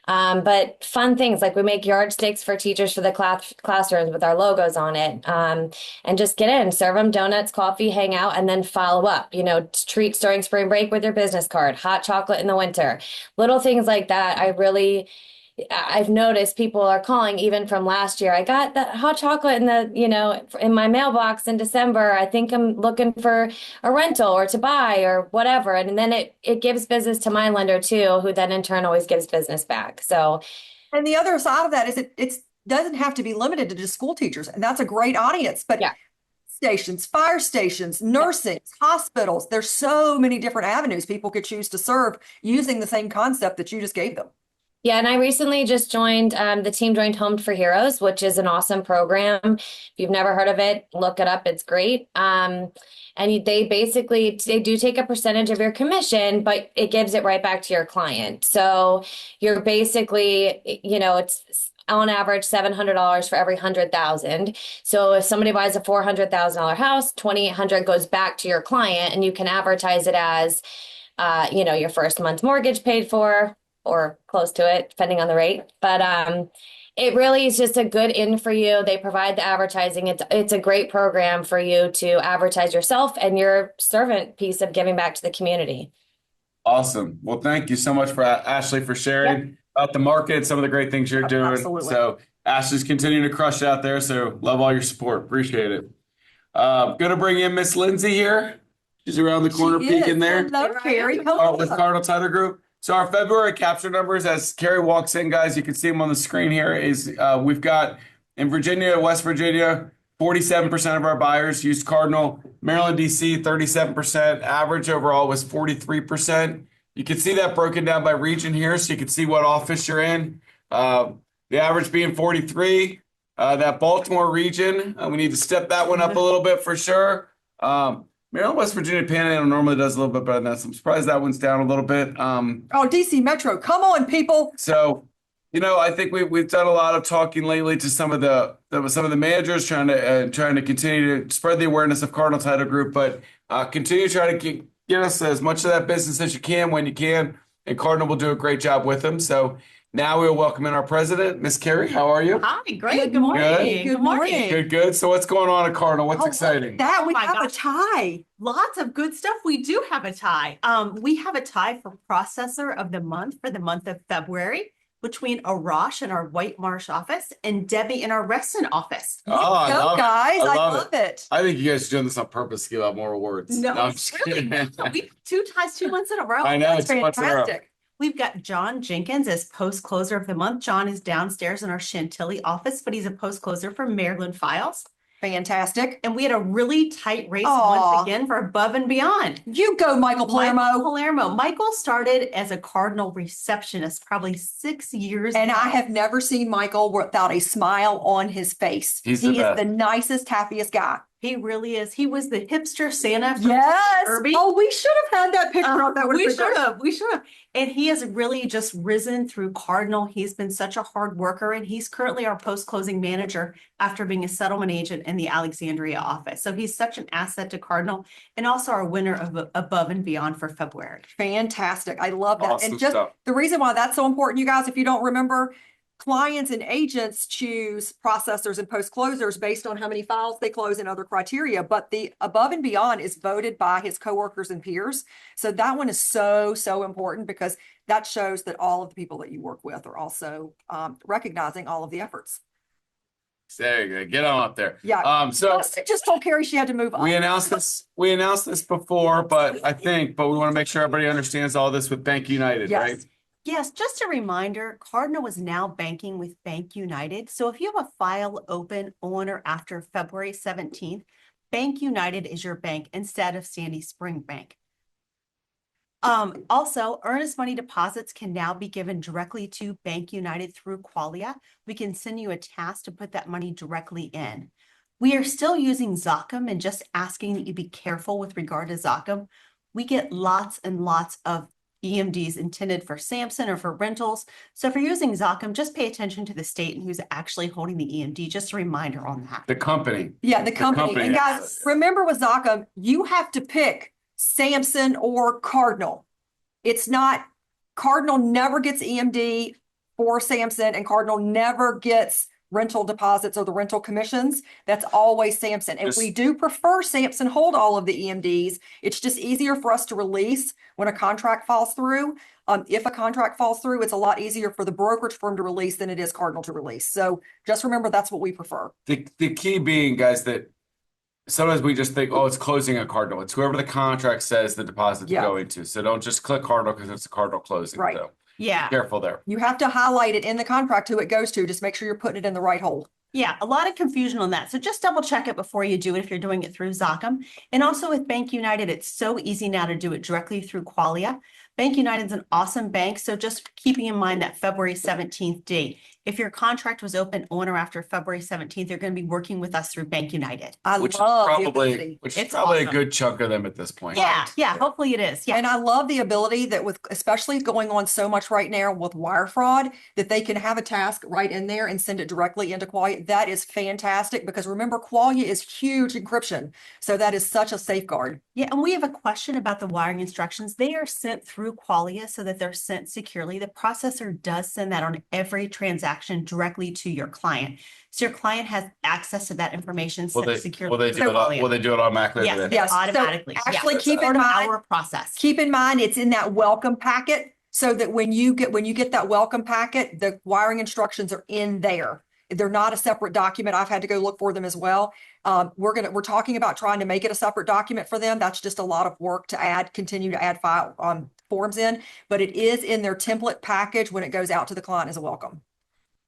But fun things, like we make yardsticks for teachers for the classrooms with our logos on it. And just get in, serve them donuts, coffee, hang out, and then follow up. Treats during spring break with your business card, hot chocolate in the winter. Little things like that. I've noticed people are calling even from last year. I got that hot chocolate in my mailbox in December. I think I'm looking for a rental or to buy or whatever. And then it gives business to my lender too, who then in turn always gives business back. So, and the other side of that is it doesn't have to be limited to just school teachers. And that's a great audience, but yeah. Stations, fire stations, nursing, hospitals. There's so many different avenues people could choose to serve using the same concept that you just gave them. Yeah, and I recently just joined, the team joined Home for Heroes, which is an awesome program. If you've never heard of it, look it up. It's great. And they do take a percentage of your commission, but it gives it right back to your client. So you're basically, it's on average $700 for every 100,000. So if somebody buys a $400,000 house, 2,800 goes back to your client, and you can advertise it as, your first month's mortgage paid for, or close to it, depending on the rate. But it really is just a good in for you. They provide the advertising. It's a great program for you to advertise yourself and your servant piece of giving back to the community. Awesome. Well, thank you so much for Ashley for sharing about the market, some of the great things you're doing. Absolutely. So Ashley's continuing to crush it out there. So love all your support. Appreciate it. Gonna bring in Miss Lindsey here. She's around the corner peeking there. Hello, Carrie. With Cardinal Title Group. So our February capture numbers, as Carrie walks in, guys, you can see them on the screen here, is we've got in Virginia, West Virginia, 47% of our buyers used Cardinal. Maryland, D.C., 37%. Average overall was 43%. You can see that broken down by region here, so you can see what office you're in. The average being 43. That Baltimore region, we need to step that one up a little bit for sure. Maryland, West Virginia, Panhandle normally does a little bit better than that. So I'm surprised that one's down a little bit. DC Metro, come on, people. So, I think we've done a lot of talking lately to some of the managers trying to continue to spread the awareness of Cardinal Title Group, but continue to try to get us as much of that business as you can when you can, and Cardinal will do a great job with them. So now we'll welcome in our president, Miss Carrie. How are you? Hi, great. Good morning. Good morning. Good. So what's going on at Cardinal? What's exciting? That we Oh my have a gosh. tie. Lots of good stuff. We do have a tie. We have a tie for processor of the month for the month of February between Arash in our White Marsh office and Debbie in our Reston office. Oh, I Go, love it. guys. I I love love it. I think you guys are doing this on purpose to give out more awards. No, I'm just really. kidding. We two ties 2 months in a row. I know, That's it's much in a row. fantastic. We've got John Jenkins as post closer of the month. John is downstairs in our Chantilly office, but he's a post closer for Maryland Files. Fantastic. And we had a really tight race Aw. once again for Above and Beyond. You go, Michael Palermo. Michael started as a Cardinal receptionist probably 6 years And ago. I have never seen Michael without a smile on his face. He's He the is best. the nicest, happiest guy. He really is. He was the hipster Santa from Yes. Irby. Oh, we should have had that picture up. That would we have been should great. have. We should have. And he has really just risen through Cardinal. He's been such a hard worker, and he's currently our post-closing manager after being a settlement agent in the Alexandria office. So he's such an asset to Cardinal, and also our winner of Above and Beyond for February. Fantastic. I love that. Awesome And just stuff. the reason why that's so important, you guys, if you don't remember, clients and agents choose processors and post closers based on how many files they close and other criteria. But the Above and Beyond is voted by his coworkers and peers. So that one is so, so important because that shows that all of the people that you work with are also recognizing all of the efforts. There you go. Get on up there. Yeah. So Just told Carrie she had to move up. we announced this before, but we want to make sure everybody understands all this with Bank United, Yes. right? Yes, just a reminder, Cardinal is now banking with Bank United. So if you have a file open on or after February 17th, Bank United is your bank instead of Sandy Spring Bank. Also, earnest money deposits can now be given directly to Bank United through Qualia. We can send you a task to put that money directly in. We are still using Zachem and just asking that you be careful with regard to Zachem. We get lots and lots of EMDs intended for Samson or for rentals. So if you're using Zachem, just pay attention to the state and who's actually holding the EMD. Just a reminder on that. The company. Yeah, the company. And guys, remember with Zachem, you have to pick Samson or Cardinal. It's not, Cardinal never gets EMD for Samson, and Cardinal never gets rental deposits or the rental commissions. That's always Samson. And we do prefer Samson hold all of the EMDs. It's just easier for us to release when a contract falls through. If a contract falls through, it's a lot easier for the brokerage firm to release than it is Cardinal to release. So just remember that's what we prefer. The key being, guys, that sometimes we just think, oh, it's closing a Cardinal. It's whoever the contract says the deposit's Yeah. going to. So don't just click Cardinal because it's a Cardinal closing. Right. So Yeah. careful there. You have to highlight it in the contract who it goes to. Just make sure you're putting it in the right hole. Yeah, a lot of confusion on that. So just double check it before you do it if you're doing it through Zachem. And also with Bank United, it's so easy now to do it directly through Qualia. Bank United's an awesome bank, so just keeping in mind that February 17th date. If your contract was open on or after February 17th, you're going to be working with us through Bank United. I Which is love the probably, ability. which is It's probably a awesome. good chunk of them at this point. Yeah, hopefully it is. Yeah. And I love the ability that with, especially going on so much right now with wire fraud, that they can have a task right in there and send it directly into Qualia. That is fantastic because remember, Qualia is huge encryption. So that is such a safeguard. Yeah, and we have a question about the wiring instructions. They are sent through Qualia so that they're sent securely. The processor does send that on every transaction directly to your client. So your client has access to that information Will sent they, securely. will they do through it, Qualia. will they do it automatically? Yes, Today? Yes, so automatically. actually Yeah, keep it's in part of mind- our process. Keep in mind, it's in that welcome packet so that when you get that welcome packet, the wiring instructions are in there. They're not a separate document. I've had to go look for them as well. We're talking about trying to make it a separate document for them. That's just a lot of work to continue to add file forms in, but it is in their template package when it goes out to the client as a welcome.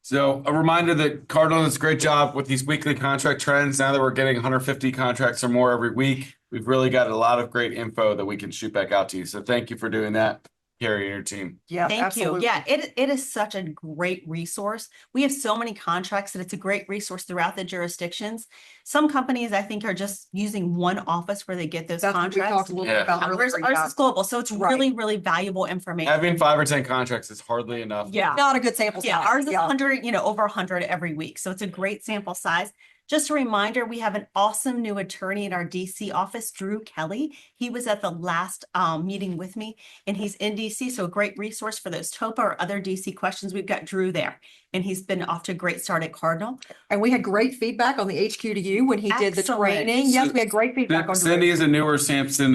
So a reminder that Cardinal does a great job with these weekly contract trends. Now that we're getting 150 contracts or more every week, we've really got a lot of great info that we can shoot back out to you. So thank you for doing that, Carrie and your team. Yeah, Thank absolutely. you. Yeah, it is such a great resource. We have so many contracts that it's a great resource throughout the jurisdictions. Some companies, I think, are just using one office where they get those That's what we talked contracts. a little Yeah. bit about Ours earlier. is global, so it's Right. really, really valuable information. Having 5 or 10 contracts is hardly enough. Yeah. Not a good sample size. Yeah, ours is Yeah. 100, over 100 every week. So it's a great sample size. Just a reminder, we have an awesome new attorney in our DC office, Drew Kelly. He was at the last meeting with me and he's in DC. So a great resource for those TOPA or other DC questions. We've got Drew there and he's been off to a great start at Cardinal. And we had great feedback on the HQ to you when he did the Excellent. training. Yes, we had great feedback on Cindy Drew. is a newer Samson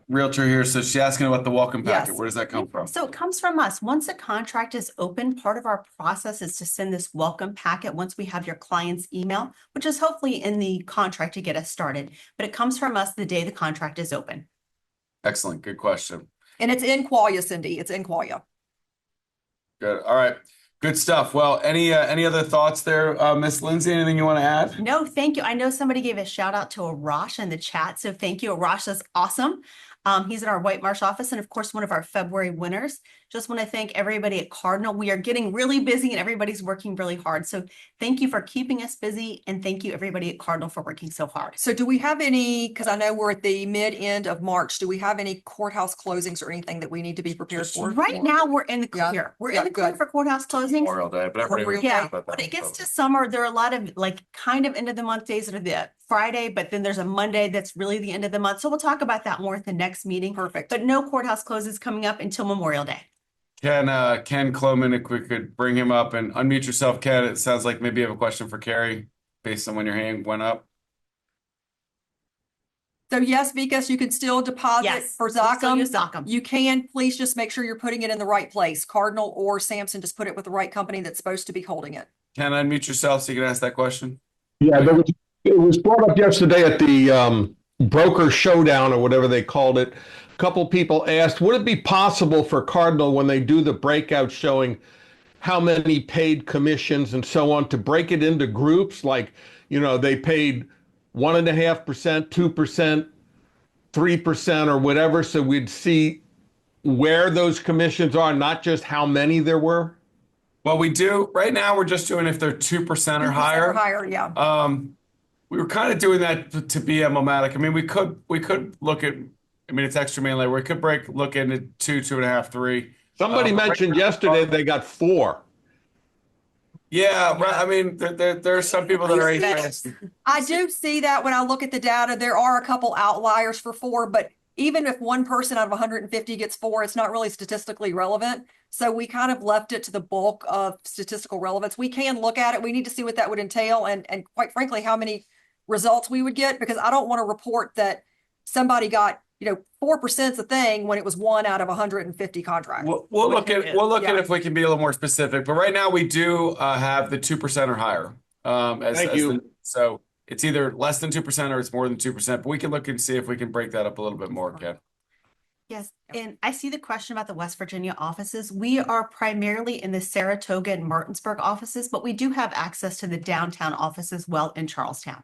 realtor here, so she's asking about the welcome packet. Yes. Where does that come from? So it comes from us. Once a contract is open, part of our process is to send this welcome packet once we have your client's email, which is hopefully in the contract to get us started. But it comes from us the day the contract is open. Excellent. Good question. And it's in Qualia, Cindy. It's in Qualia. Good. All right. Good stuff. Well, any other thoughts there, Miss Lindsay? Anything you want to add? No, thank you. I know somebody gave a shout out to Arash in the chat. So thank you. Arash is awesome. He's in our White Marsh office and of course, one of our February winners. Just want to thank everybody at Cardinal. We are getting really busy and everybody's working really hard. So thank you for keeping us busy and thank you everybody at Cardinal for working so hard. So do we have any, because I know we're at the end of March, do we have any courthouse closings or anything that we need to be prepared for? Right now, we're in the Yeah. clear. We're Yeah, in the clear good. for courthouse closings. Memorial Day, but everybody Memorial was Day. talking Yeah, about that. when it gets to summer, there are a lot of kind of end of the month days that are the Friday, but then there's a Monday that's really the end of the month. So we'll talk about that more at the next meeting. Perfect. But no courthouse closes coming up until Memorial Day. Ken Kloman, if we could bring him up and unmute yourself, Ken. It sounds like maybe you have a question for Carrie based on when your hand went up. So yes, Vikas, you can still deposit Yes, for we still Zachem. use Zachem. You can, please just make sure you're putting it in the right place. Cardinal or Samson, just put it with the right company that's supposed to be holding it. Ken, unmute yourself so you can ask that question. Yeah, it was brought up yesterday at the broker showdown or whatever they called it. A couple people asked, would it be possible for Cardinal when they do the breakout showing how many paid commissions and so on to break it into groups? Like, they paid 1.5%, 2%, 3% or whatever. So we'd see where those commissions are, not just how many there were. Well, we do right now. We're just doing if they're 2% or 2% higher. Or higher, yeah. We were kind of doing that to be emblematic. I mean, we could look at. I mean, it's extra main layer. We could look into 2, 2.5, 3. Somebody mentioned yesterday they got 4. Yeah, right. I mean, there are some people that are interested. I do see that when I look at the data, there are a couple outliers for 4, but even if one person out of 150 gets 4, it's not really statistically relevant. So we kind of left it to the bulk of statistical relevance. We can look at it. We need to see what that would entail and quite frankly, how many results we would get, because I don't want to report that somebody got, 4% is a thing when it was 1 out of 150 contracts. We'll look at Yeah. if we can be a little more specific. But right now we do have the 2% or higher. Thank you. So it's either less than 2% or it's more than 2%. But we can look and see if we can break that up a little bit more, Ken. Yes, and I see the question about the West Virginia offices. We are primarily in the Saratoga and Martinsburg offices, but we do have access to the downtown office as well in Charlestown.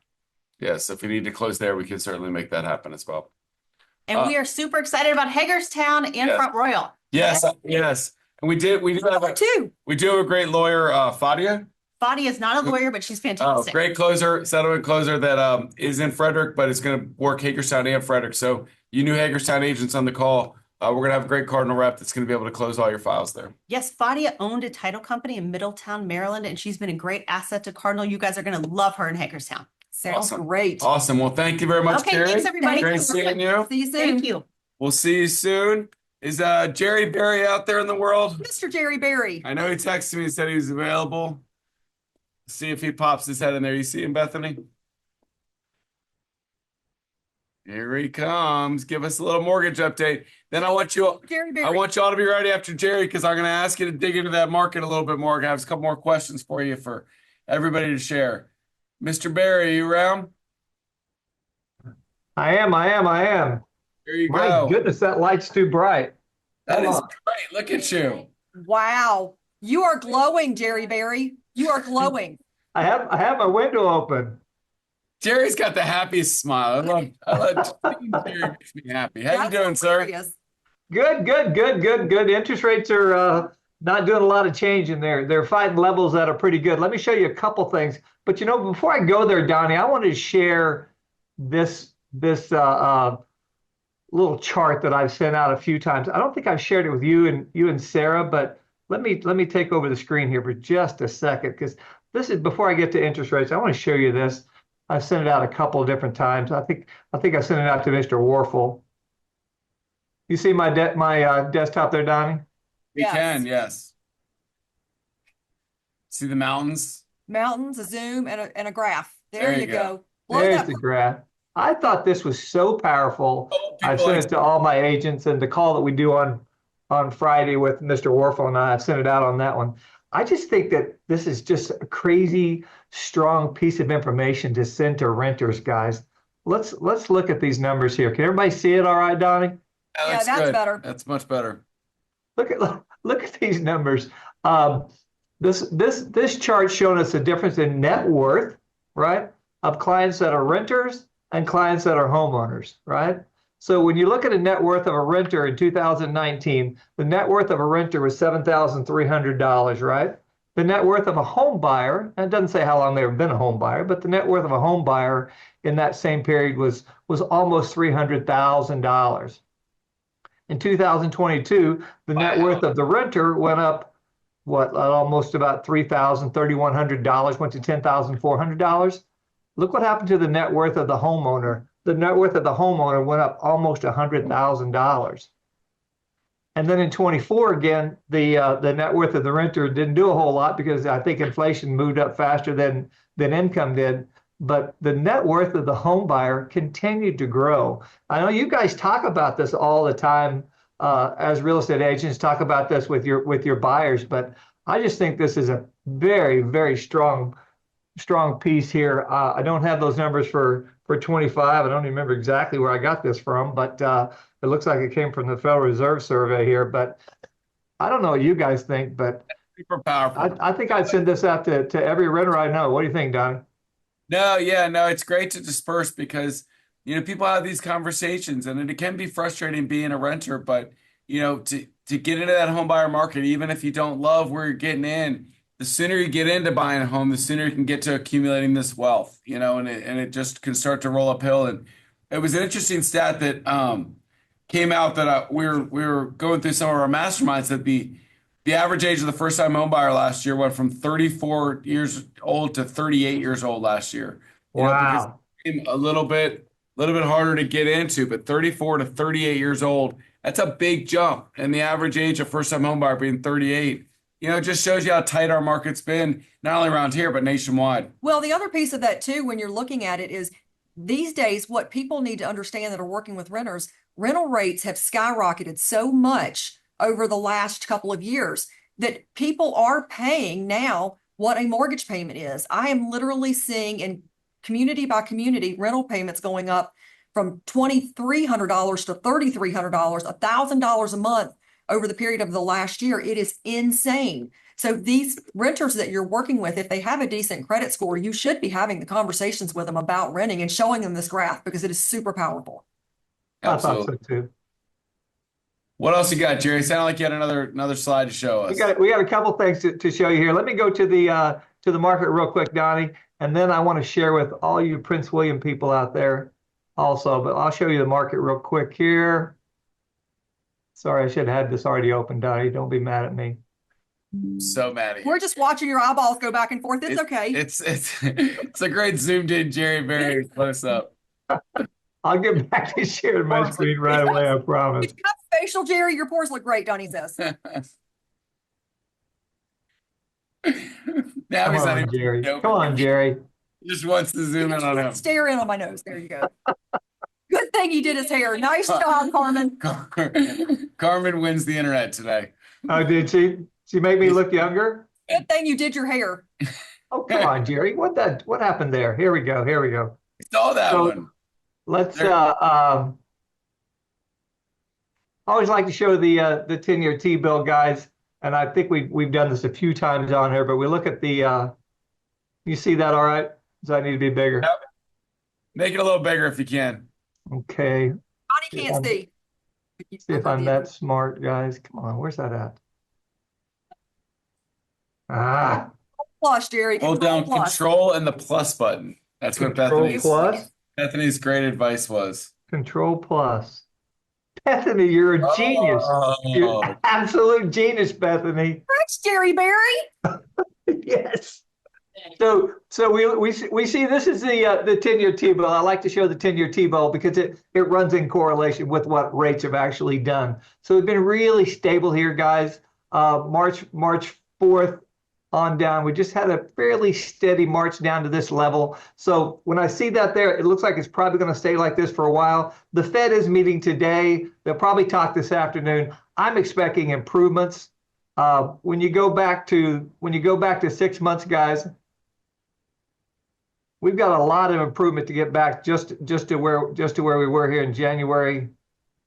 Yes, if we need to close there, we can certainly make that happen as well. And we are super excited about Hagerstown and yes. Front Royal. Yes, yes. And we do have a great lawyer, Fadia. Fadia is not a lawyer, but she's fantastic. Great settlement closer that is in Frederick, but it's going to work Hagerstown and Frederick. So you new Hagerstown agents on the call. We're going to have a great Cardinal rep that's going to be able to close all your files there. Yes, Fadia owned a title company in Middletown, Maryland, and she's been a great asset to Cardinal. You guys are going to love her in Hagerstown. Sounds great. Awesome. Well, thank you very much, Okay, Carrie. thanks, everybody. Great seeing you. See you soon. Thank you. We'll see you soon. Is Jerry Berry out there in the world? Mr. Jerry Berry. I know he texted me and said he was available. See if he pops his head in there. You see him, Bethany? Here he comes. Give us a little mortgage update. Then I want you all to be ready after Jerry, because I'm going to ask you to dig into that market a little bit more. I have a couple more questions for you for everybody to share. Mr. Berry, are you around? I am. There you My go. goodness, that light's too bright. That is great. Look at you. Wow. You are glowing, Jerry Berry. You are glowing. I have my window open. Jerry's got the happiest smile. I love Jerry makes me happy. How you doing, sir? Good. Interest rates are not doing a lot of change in there. They're fighting levels that are pretty good. Let me show you a couple things. But before I go there, Donnie, I wanted to share this little chart that I've sent out a few times. I don't think I've shared it with you and Sarah, but let me take over the screen here for just a second, because this is before I get to interest rates. I want to show you this. I've sent it out a couple of different times. I think I sent it out to Mr. Warfel. You see my desktop there, Donnie? We can, yes. See the mountains? Mountains, a zoom, and a graph. There you go. There's the graph. I thought this was so powerful. I sent it to all my agents, and the call that we do on Friday with Mr. Warfel and I sent it out on that one. I just think that this is just a crazy, strong piece of information to send to renters, guys. Let's look at these numbers here. Can everybody see it all right, Donnie? Yeah, that's good. better. That's much better. Look at these numbers. This chart showing us the difference in net worth, right, of clients that are renters and clients that are homeowners, right? So when you look at a net worth of a renter in 2019, the net worth of a renter was $7,300, right? The net worth of a home buyer, and it doesn't say how long they've been a home buyer, but the net worth of a home buyer in that same period was almost $300,000. In 2022, the net worth of the renter went up, almost about $3,100, went to $10,400. Look what happened to the net worth of the homeowner. The net worth of the homeowner went up almost $100,000. And then in 24, again, the net worth of the renter didn't do a whole lot, because I think inflation moved up faster than income did. But the net worth of the home buyer continued to grow. I know you guys talk about this all the time as real estate agents, talk about this with your buyers, but I just think this is a very, very strong piece here. I don't have those numbers for 25. I don't even remember exactly where I got this from, but it looks like it came from the Federal Reserve survey here. But I don't know what you guys think, but super powerful. I think I'd send this out to every renter I know. What do you think, Donnie? No, it's great to disperse, because people have these conversations, and it can be frustrating being a renter, but to get into that home buyer market, even if you don't love where you're getting in, the sooner you get into buying a home, the sooner you can get to accumulating this wealth, and it just can start to roll uphill. And it was an interesting stat that came out that we were going through some of our masterminds, that the average age of the first-time home buyer last year went from 34 years old to 38 years old last year. Wow. Because it became a little bit harder to get into, but 34 to 38 years old, that's a big jump. And the average age of first-time home buyer being 38. It just shows you how tight our market's been, not only around here, but nationwide. Well, the other piece of that too, when you're looking at it, is these days, what people need to understand that are working with renters, rental rates have skyrocketed so much over the last couple of years that people are paying now what a mortgage payment is. I am literally seeing in community by community rental payments going up from $2,300 to $3,300, $1,000 a month over the period of the last year. It is insane. So these renters that you're working with, if they have a decent credit score, you should be having the conversations with them about renting and showing them this graph because it is super powerful. Absolutely. I thought so too. What else you got, Jerry? Sounded like you had another slide to show us. We got a couple things to show you here. Let me go to the market real quick, Donnie, and then I want to share with all you Prince William people out there also. But I'll show you the market real quick here. Sorry, I should have had this already open, Donnie. Don't be mad at me. So mad at you. We're just watching your eyeballs go back and forth. It's okay. It's a great zoomed in Jerry very close up. I'll get back to sharing my screen right away, I promise. If you have facial, Jerry, your pores look great, Donnie says. Now he's not even Jerry. joking. Come on, Jerry. He just wants to zoom in on him. Stare in on my nose. There you go. Good thing he did his hair. Nice job, Carmen. Carmen wins the internet today. Oh, did she? She made me look younger? Good thing you did your hair. Oh, come on, Jerry. What happened there? Here we go. We saw that one. Let's I always like to show the 10-year T-bill, guys, and I think we've done this a few times on here, but we look at the you see that all right? Does that need to be bigger? Yep. Make it a little bigger if you can. Okay. Donnie can't see. See if I'm that smart, guys. Come on, where's that at? Ah. Plus, Jerry. Hold down Control and the plus button. That's what Bethany's great advice was. Control plus. Bethany, you're a genius. You're an absolute genius, Bethany. Thanks, Jerry Berry. Yes. So we see this is the 10-year T-bill. I like to show the 10-year T-bill because it runs in correlation with what rates have actually done. So we've been really stable here, guys. March 4th on down. We just had a fairly steady march down to this level. So when I see that there, it looks like it's probably going to stay like this for a while. The Fed is meeting today. They'll probably talk this afternoon. I'm expecting improvements. When you go back to 6 months, guys, we've got a lot of improvement to get back just to where we were here in January,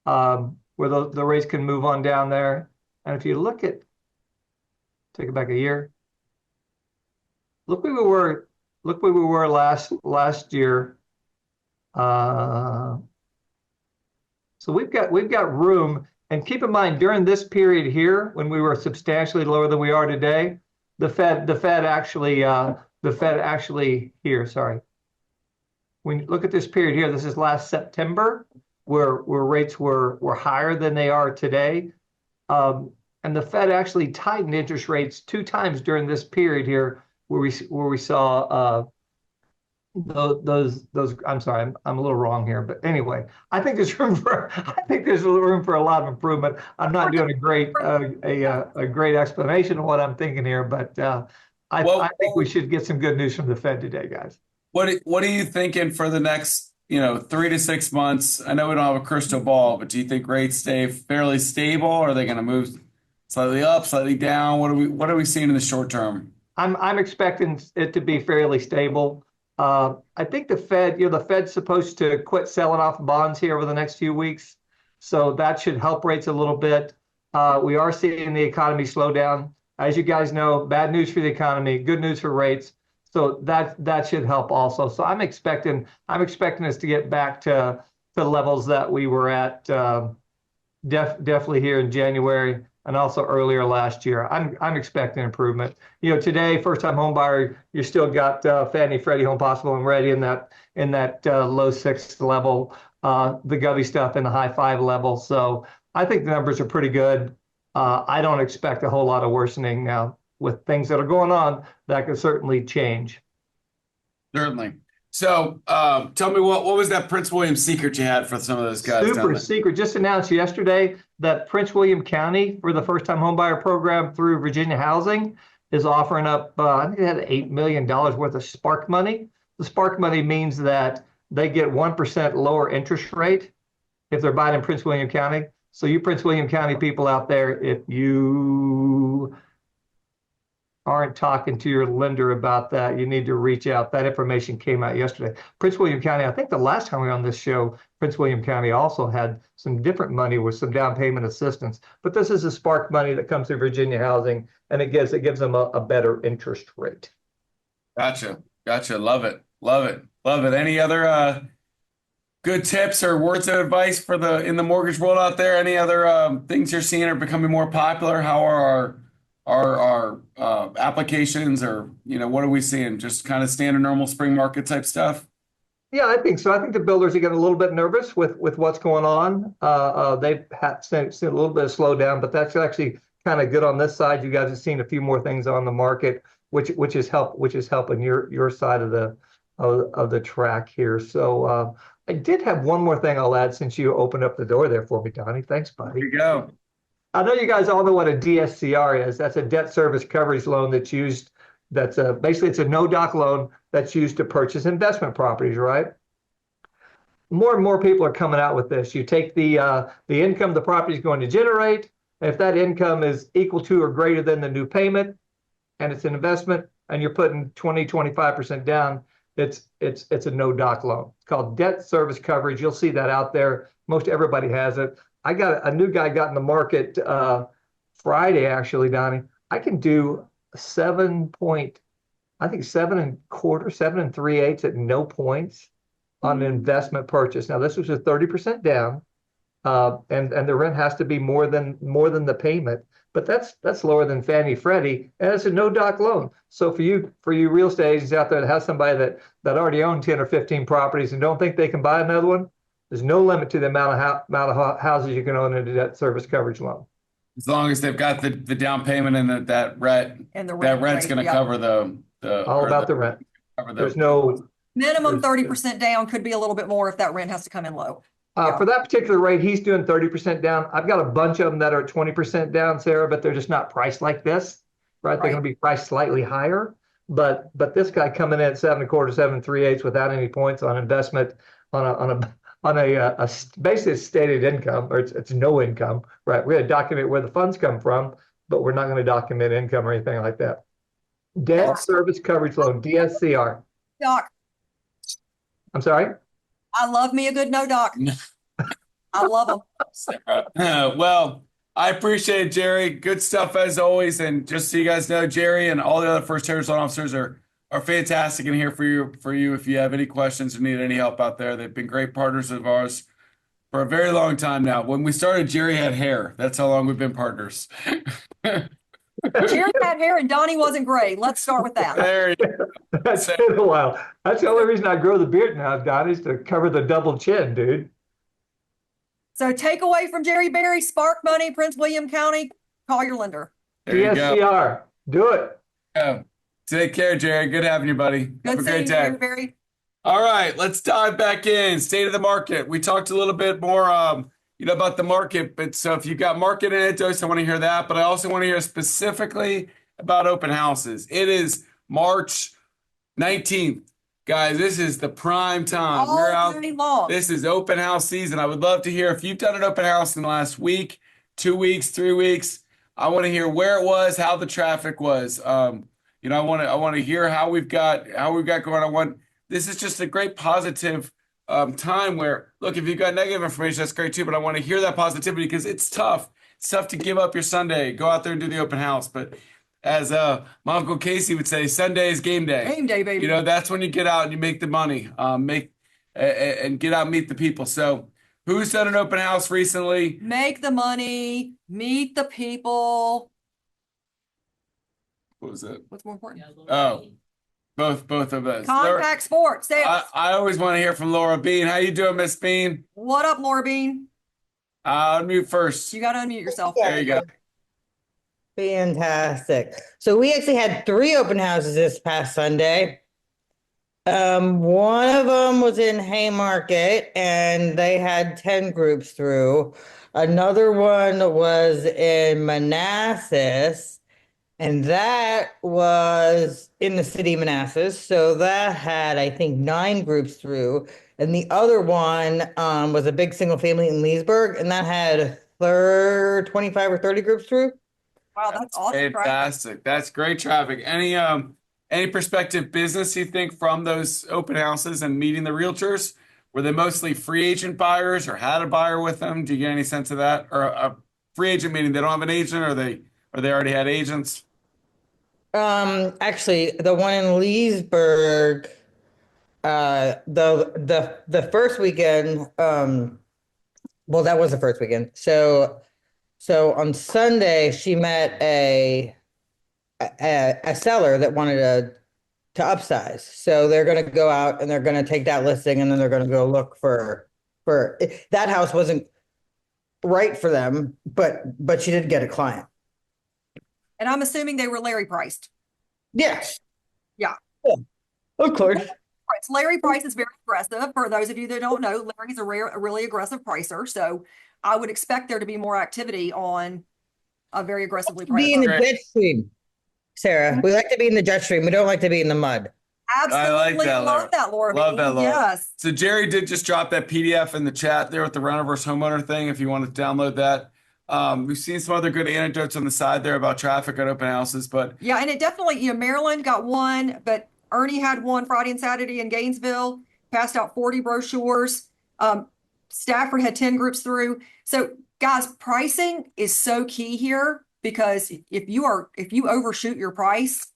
where the rates can move on down there. And if you look at, take it back a year. Look where we were last year. So we've got room, and keep in mind during this period here when we were substantially lower than we are today, the Fed actually here, sorry. When you look at this period here, this is last September where rates were higher than they are today. And the Fed actually tightened interest rates 2 times during this period here, where we saw those. I'm sorry, I'm a little wrong here, but anyway, I think there's room for a lot of improvement. I'm not doing a great explanation of what I'm thinking here, but I think we should get some good news from the Fed today, guys. What are you thinking for the next 3 to 6 months? I know we don't have a crystal ball, but do you think rates stay fairly stable, or are they going to move slightly up, slightly down? What are we seeing in the short term? I'm expecting it to be fairly stable. I think the Fed's supposed to quit selling off bonds here over the next few weeks, so that should help rates a little bit. We are seeing the economy slow down. As you guys know, bad news for the economy, good news for rates. So that should help also. So I'm expecting us to get back to levels that we were at definitely here in January and also earlier last year. I'm expecting improvement. Today, first-time home buyer, you still got Fannie, Freddie, Home Possible, and Ready in that low 6 level. The Govy stuff in the high 5 level. So I think the numbers are pretty good. I don't expect a whole lot of worsening now. With things that are going on, that could certainly change. Certainly. So tell me, what was that Prince William secret you had for some of those guys? Super secret. Just announced yesterday that Prince William County, for the first-time homebuyer program through Virginia Housing, is offering up, I think they had $8 million worth of spark money. The spark money means that they get 1% lower interest rate if they're buying in Prince William County. So you Prince William County people out there, if you aren't talking to your lender about that, you need to reach out. That information came out yesterday. Prince William County, I think the last time we were on this show, Prince William County also had some different money with some down payment assistance. But this is a spark money that comes through Virginia Housing, and it gives them a better interest rate. Gotcha. Love it. Any other good tips or words of advice for in the mortgage world out there? Any other things you're seeing are becoming more popular? How are our applications, or what are we seeing? Just kind of standard normal spring market type stuff? Yeah, I think so. I think the builders are getting a little bit nervous with what's going on. They've seen a little bit of slowdown, but that's actually kind of good on this side. You guys have seen a few more things on the market, which is helping your side of the track here. So I did have one more thing I'll add since you opened up the door there for me, Donnie. Thanks, buddy. Here you go. I know you guys all know what a DSCR is. That's a debt service coverage loan that's used. Basically it's a no-doc loan that's used to purchase investment properties, right? More and more people are coming out with this. You take the income the property is going to generate, and if that income is equal to or greater than the new payment, and it's an investment, and you're putting 25% down, it's a no-doc loan. It's called debt service coverage. You'll see that out there. Most everybody has it. I got a new guy got in the market Friday, actually, Donnie. I can do 7 and 3/8 at no points on an investment purchase. Now this was a 30% down, and the rent has to be more than the payment. But that's lower than Fannie Freddie, and it's a no-doc loan. So for you real estate agents out there that have somebody that already own 10 or 15 properties and don't think they can buy another one, there's no limit to the amount of houses you can own in a debt service coverage loan. As long as they've got the down payment and that rent, And the that rent's going to cover the All about the rent. There's no minimum 30% down, could be a little bit more if that rent has to come in low. for that particular rate, he's doing 30% down. I've got a bunch of them that are 20% down, Sarah, but they're just not priced like this, right? They're going to be priced slightly higher. But this guy coming in at 7 1/4, 7 3/8 without any points on investment on a basically stated income, or it's no income, right? We're going to document where the funds come from, but we're not going to document income or anything like that. Debt service coverage loan, DSCR. Doc, I'm sorry? I love me a good no doc. I love them. Well, I appreciate it, Jerry. Good stuff as always. And just so you guys know, Jerry and all the other first tier loan officers are fantastic in here for you if you have any questions or need any help out there. They've been great partners of ours for a very long time now. When we started, Jerry had hair. That's how long we've been partners. Jerry had hair and Donnie wasn't gray. Let's start with that. There you go. That's been a while. That's the only reason I grow the beard now, Don, is to cover the double chin, dude. So take away from Jerry Berry, Spark Money, Prince William County, call your lender. There you go. DSCR, do it. Yeah. Take care, Jerry. Good having you, buddy. Good Have a seeing great you, day. Jerry Berry. All right, let's dive back in. State of the market. We talked a little bit more, about the market. But so if you've got market anecdotes, I want to hear that. But I also want to hear specifically about open houses. It is March 19th, guys. This is the prime time. We're All out. day long. This is open house season. I would love to hear if you've done an open house in the last week, 2 weeks, 3 weeks. I want to hear where it was, how the traffic was. I want to hear how we've got going. This is just a great positive time where, look, if you've got negative information, that's great too. But I want to hear that positivity because it's tough. It's tough to give up your Sunday, go out there and do the open house. But as my Uncle Casey would say, Sunday is game day. Game day, baby. That's when you get out and you make the money, and get out and meet the people. So who's done an open house recently? Make the money, meet the people. What was it? What's more important? Oh, both of us. Contact sports. Sales. I always want to hear from Laura Bean. How you doing, Miss Bean? What up, Laura Bean? Unmute first. You got to unmute yourself. There you go. Fantastic. So we actually had 3 open houses this past Sunday. One of them was in Haymarket and they had 10 groups through. Another one was in Manassas and that was in the city of Manassas. So that had, I think, 9 groups through. And the other one was a big single family in Leesburg and that had 25 or 30 groups through. Wow, that's awesome traffic. Fantastic. That's great traffic. Any prospective business you think from those open houses and meeting the realtors? Were they mostly free agent buyers or had a buyer with them? Do you get any sense of that? Or a free agent meaning they don't have an agent, or they already had agents? Actually, the one in Leesburg, the first weekend, well, that was the first weekend. So on Sunday, she met a seller that wanted to upsize. So they're going to go out and they're going to take that listing, and then they're going to go look for that house wasn't right for them, but she did get a client. And I'm assuming they were Larry priced. Yes. Yeah. Of course. Right. So Larry Price is very aggressive. For those of you that don't know, Larry's a really aggressive pricer. So I would expect there to be more activity on a very aggressively priced. Be in the jet stream, Sarah. We like to be in the jet stream. We don't like to be in the mud. Absolutely. I like that, Love that, Laura. Love that, Laura. Yes. So Jerry did just drop that PDF in the chat there with the renter versus homeowner thing. If you want to download that. We've seen some other good anecdotes on the side there about traffic at open houses, but yeah, and it definitely, Maryland got one, but Ernie had one Friday and Saturday in Gainesville, passed out 40 brochures. Stafford had 10 groups through. So guys, pricing is so key here, because if you overshoot your price,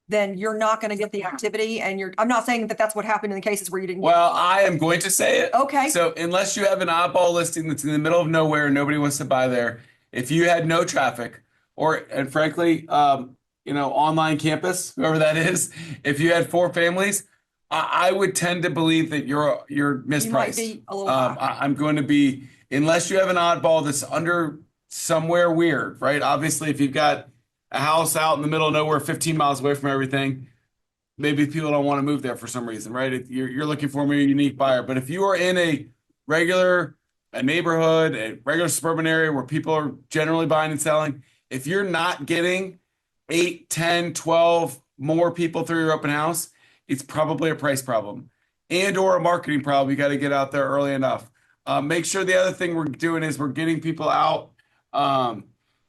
then you're not going to get the activity. And I'm not saying that that's what happened in the cases where you didn't. Well, I am going to say it. Okay. So unless you have an oddball listing that's in the middle of nowhere and nobody wants to buy there, if you had no traffic, and frankly, online campus, whoever that is, if you had 4 families, I would tend to believe that you're mispriced. You might be a little high. I'm going to be, unless you have an oddball that's under somewhere weird, right? Obviously, if you've got a house out in the middle of nowhere, 15 miles away from everything, maybe people don't want to move there for some reason, right? You're looking for a unique buyer. But if you are in a neighborhood, a regular suburban area where people are generally buying and selling, if you're not getting 8, 10, 12 more people through your open house, it's probably a price problem and or a marketing problem. You got to get out there early enough. Make sure the other thing we're doing is we're getting people out.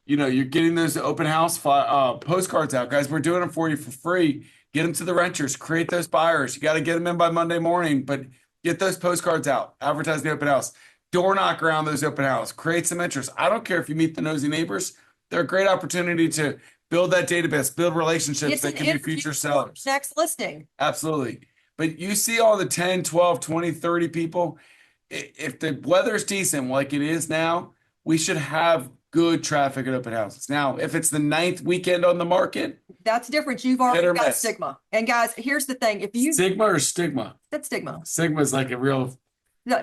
You're getting those open house postcards out, guys. We're doing them for you for free. Get them to the renters, create those buyers. You got to get them in by Monday morning, but get those postcards out, advertise the open house, door knock around those open house, create some interest. I don't care if you meet the nosy neighbors. They're a great opportunity to build that database, build relationships that can be future sellers. Next listing. Absolutely. But you see all the 10, 12, 20, 30 people. If the weather's decent like it is now, we should have good traffic at open houses. Now, if it's the 9th weekend on the market, that's different. You've already got stigma. And guys, here's the thing. If you Sigma or stigma? That's stigma. Sigma is like a real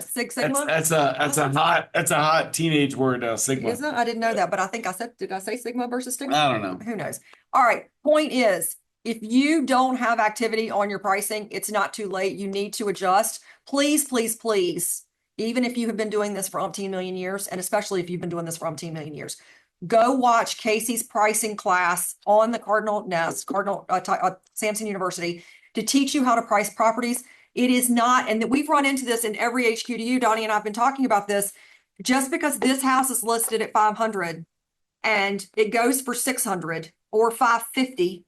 Sigma? That's a hot teenage word now, Sigma. Isn't it? I didn't know that, but I think did I say Sigma versus stigma? I don't know. Who knows? All right. Point is, if you don't have activity on your pricing, it's not too late. You need to adjust. Please, please, please. Even if you have been doing this for umpteen million years, and especially if you've been doing this for umpteen million years, go watch Casey's pricing class on the Cardinal Samson University to teach you how to price properties. It is not, and we've run into this in every HQDU. Donnie and I have been talking about this. Just because this house is listed at 500 and it goes for 600 or 550,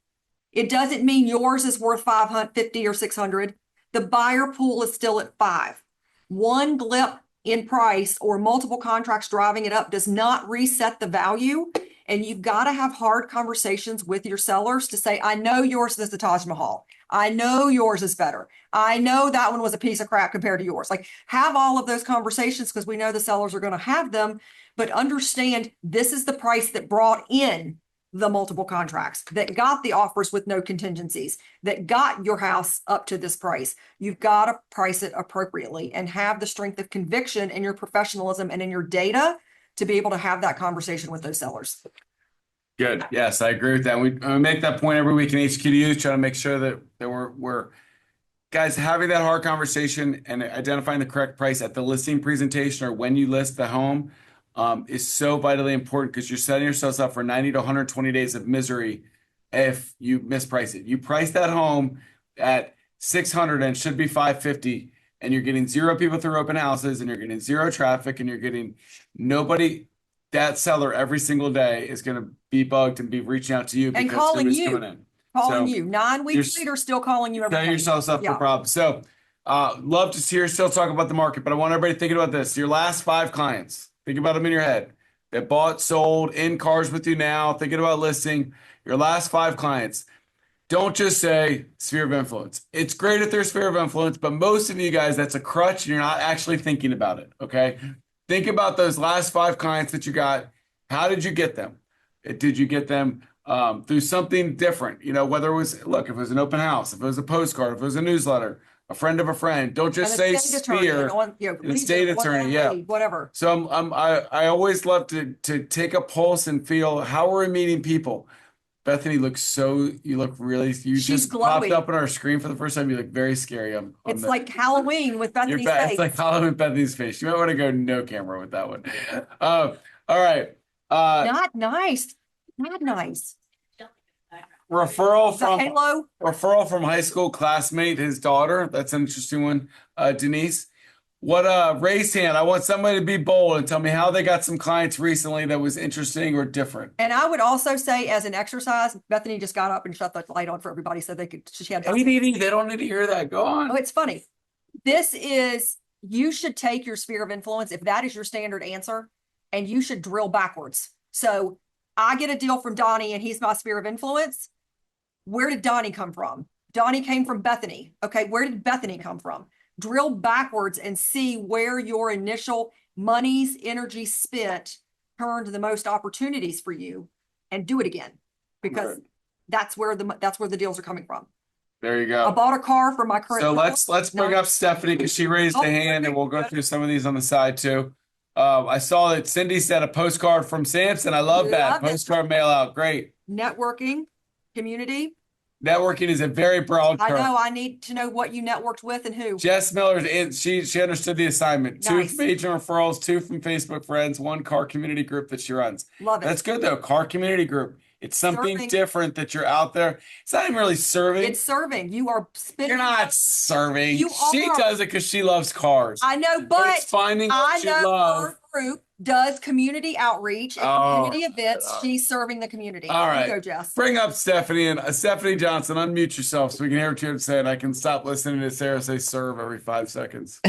it doesn't mean yours is worth 550 or 600. The buyer pool is still at 5. One blip in price or multiple contracts driving it up does not reset the value. And you've got to have hard conversations with your sellers to say, I know yours is the Taj Mahal. I know yours is better. I know that one was a piece of crap compared to yours. Like, have all of those conversations, because we know the sellers are going to have them, but understand this is the price that brought in the multiple contracts, that got the offers with no contingencies, that got your house up to this price. You've got to price it appropriately and have the strength of conviction in your professionalism and in your data to be able to have that conversation with those sellers. Good. Yes, I agree with that. We make that point every week in HQDU, trying to make sure that we're guys having that hard conversation and identifying the correct price at the listing presentation or when you list the home is so vitally important, because you're setting yourselves up for 90 to 120 days of misery if you misprice it. You price that home at 600 and should be 550, and you're getting 0 people through open houses, and you're getting 0 traffic, and you're getting nobody. that seller every single day is going to be bugged and be reaching out to you And because calling somebody's you. coming in. Calling So you 9 weeks you're- later, still calling you every Setting day. yourselves up for Yeah. problems. So, love to hear still talk about the market, but I want everybody thinking about this. Your last 5 clients, think about them in your head that bought, sold, in cars with you now, thinking about listing. Your last 5 clients. Don't just say sphere of influence. It's great if there's sphere of influence, but most of you guys, that's a crutch and you're not actually thinking about it. Okay. Think about those last 5 clients that you got. How did you get them? Did you get them through something different? You know, whether it was, look, if it was an open house, if it was a postcard, if it was a newsletter, a friend of a friend, don't just say And a state attorney, sphere. and a state attorney, yeah. Whatever. So I always love to take a pulse and feel how are we meeting people. Bethany looks you look really, you She's just popped glowy. up on our screen for the first time. You look very scary. It's like Halloween with Bethany's face. It's like Halloween with Bethany's face. You might want to go no camera with that one. All right. Not nice. Not nice. Referral Is that from Halo? high school classmate, his daughter. That's an interesting one. Denise. What raise hand. I want somebody to be bold and tell me how they got some clients recently that was interesting or different. And I would also say, as an exercise, Bethany just got up and shut the light on for everybody so they could. She had. They don't need to hear that. Go on. Oh, it's funny. You should take your sphere of influence if that is your standard answer, and you should drill backwards. So I get a deal from Donny, and he's my sphere of influence. Where did Donny come from? Donny came from Bethany. Okay, where did Bethany come from? Drill backwards and see where your initial monies, energy spent turned the most opportunities for you, and do it again, because that's where the deals are coming from. There you go. I bought a car for my current. So let's bring up Stephanie because she raised a hand, and we'll go through some of these on the side too. I saw that Cindy said a postcard from Samson. I love that. Postcard mail out. Great. Networking, community. Networking is a very broad I term. know. I need to know what you networked with and who. Jess Miller, she understood the assignment. Nice. 2 major referrals, 2 from Facebook friends, 1 car community group that she runs. Love it. That's good though. Car community group. It's something Serving. different that you're out there. It's not even really serving. It's serving. You are spending. You're not serving. You She are. does it because she loves cars. I know, But but it's finding I what you know love. her group does community outreach and community events. She's serving the community. All right. You go, Jess. Bring up Stephanie and Stephanie Johnson. Unmute yourself so we can hear what you have to say, and I can stop listening to Sarah say "serve" every 5 seconds.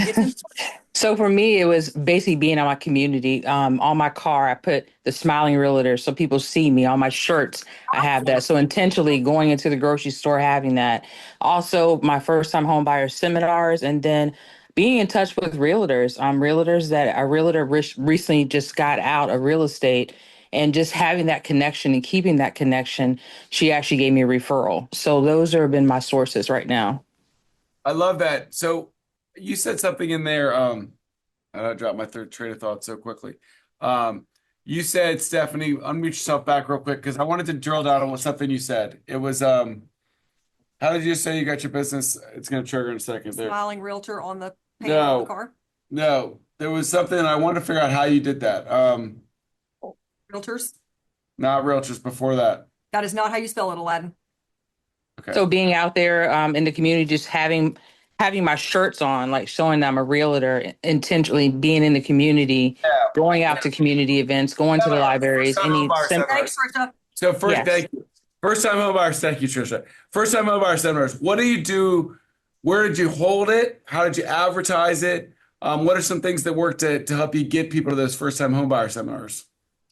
So for me, it was basically being in my community. On my car, I put the smiling realtor so people see me. On my shirts, I have that. So intentionally going into the grocery store, having that. Also, my first time home buyer seminars, and then being in touch with realtors. Realtors that a realtor recently just got out of real estate, and just having that connection and keeping that connection. She actually gave me a referral. So those have been my sources right now. I love that. So you said something in there. I dropped my third train of thought so quickly. You said, Stephanie, unmute yourself back real quick because I wanted to drill down on something you said. It was, how did you say you got your business? It's going to trigger in a second there. Smiling realtor on the panel of the car. No, there was something I wanted to figure out how you did that. Realtors. Not realtors before that. That is not how you spell it, Aladdin. Okay. So being out there in the community, just having my shirts on, like showing that I'm a realtor, intentionally being in the community, going out to community events, going to the libraries. Thanks, Trisha. So first, Yes. thank you. First time home buyers, thank you, Trisha. First time home buyer seminars. What do you do? Where did you hold it? How did you advertise it? What are some things that work to help you get people to those first time home buyer seminars?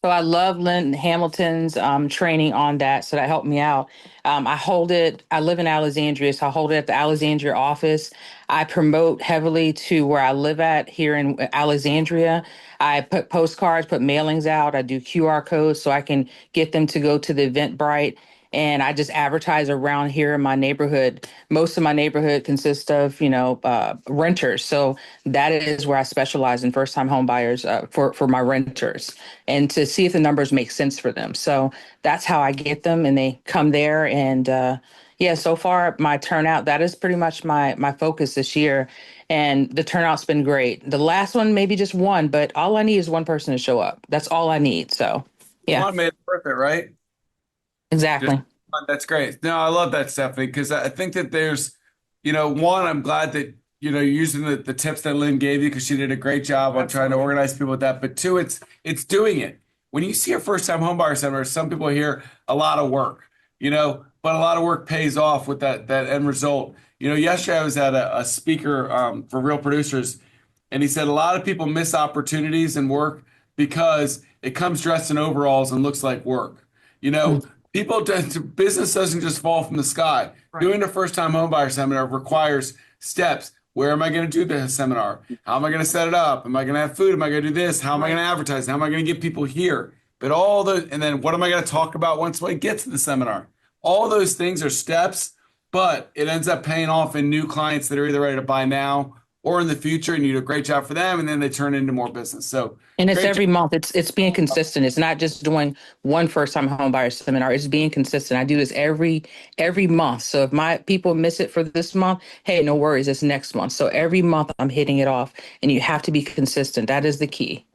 So I love Lynn Hamilton's training on that. So that helped me out. I hold it. I live in Alexandria, so I hold it at the Alexandria office. I promote heavily to where I live at here in Alexandria. I put postcards, put mailings out. I do QR codes so I can get them to go to the Eventbrite. And I just advertise around here in my neighborhood. Most of my neighborhood consists of, renters. So that is where I specialize in first-time home buyers for my renters, and to see if the numbers make sense for them. So that's how I get them, and they come there. And so far my turnout, that is pretty much my focus this year. And the turnout's been great. The last one, maybe just one, but all I need is one person to show up. That's all I need. So, yeah. One made it worth it, right? Exactly. That's great. No, I love that, Stephanie, because I think that there's, one, I'm glad that, you're using the tips that Lynn gave you because she did a great job on trying to organize people with that. But 2, it's doing it. when you see a first-time homebuyer seminar, some people hear a lot of work, but a lot of work pays off with that end result. Yesterday I was at a speaker for Real Producers, and he said a lot of people miss opportunities and work because it comes dressed in overalls and looks like work. Business doesn't just fall from the sky. Right. Doing a first-time homebuyer seminar requires steps. Where am I going to do the seminar? How am I going to set it up? Am I going to have food? Am I going to do this? How am I going to advertise? How am I going to get people here? But and then what am I going to talk about once I get to the seminar? All those things are steps, but it ends up paying off in new clients that are either ready to buy now or in the future, and you do a great job for them, and then they turn into more business. And it's every month. It's being consistent. It's not just doing one first-time home buyer seminar. It's being consistent. I do this every month. So if my people miss it for this month, hey, no worries. It's next month. So every month I'm hitting it off, and you have to be consistent. That is the key.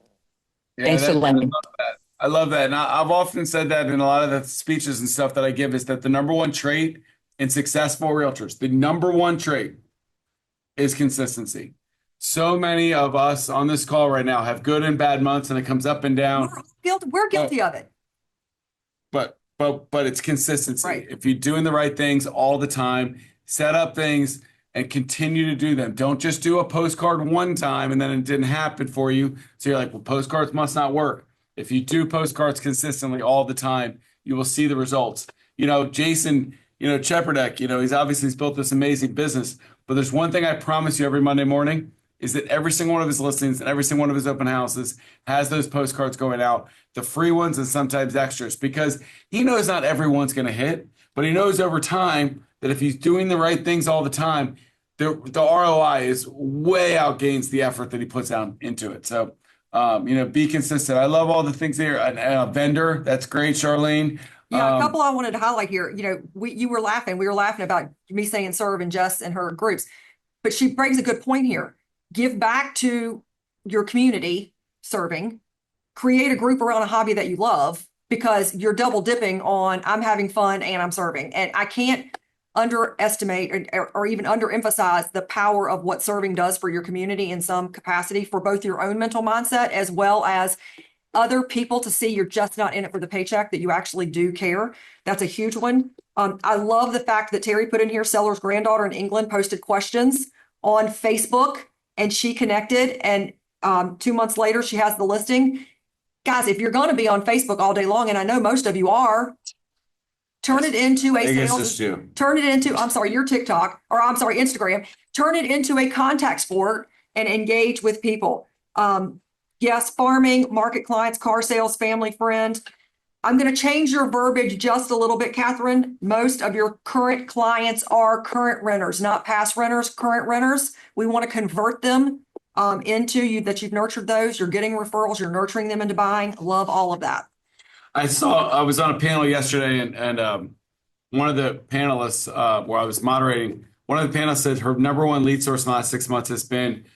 Thanks for letting me. I love that. And I've often said that in a lot of the speeches and stuff that I give is that the number one trait in successful realtors, the number one trait is consistency. So many of us on this call right now have good and bad months, and it comes up and down. We're guilty of it. But it's consistency. Right. If you're doing the right things all the time, set up things and continue to do them. Don't just do a postcard one time and then it didn't happen for you. So you're like, well, postcards must not work. If you do postcards consistently all the time, you will see the results. Jason, Cheperdeck, he's built this amazing business. But there's one thing I promise you every Monday morning is that every single one of his listings and every single one of his open houses has those postcards going out, the free ones and sometimes extras, because he knows not everyone's going to hit, but he knows over time that if he's doing the right things all the time, the ROI is way outgains the effort that he puts out into it. So, be consistent. I love all the things there. A vendor, that's great, Charlene. Yeah, a couple I wanted to highlight here. We were laughing about me saying serve and Jess and her groups, but she brings a good point here. Give back to your community, serving, create a group around a hobby that you love, because you're double dipping on I'm having fun and I'm serving. And I can't underestimate or even underemphasize the power of what serving does for your community in some capacity, for both your own mental mindset as well as other people to see you're just not in it for the paycheck, that you actually do care. That's a huge one. I love the fact that Terry put in here, seller's granddaughter in England posted questions on Facebook and she connected, and 2 months later she has the listing. Guys, if you're going to be on Facebook all day long, and I know most of you are, turn it into your TikTok, or Instagram, turn it into a contact sport and engage with people. Yes, farming, market clients, car sales, family, friend. I'm going to change your verbiage just a little bit, Catherine. Most of your current clients are current renters, not past renters, current renters. We want to convert them into you, that you've nurtured those. You're getting referrals, you're nurturing them into buying. Love all of that. I was on a panel yesterday, and one of the panelists where I was moderating, one of the panelists said her number one lead source in the last 6 months has been,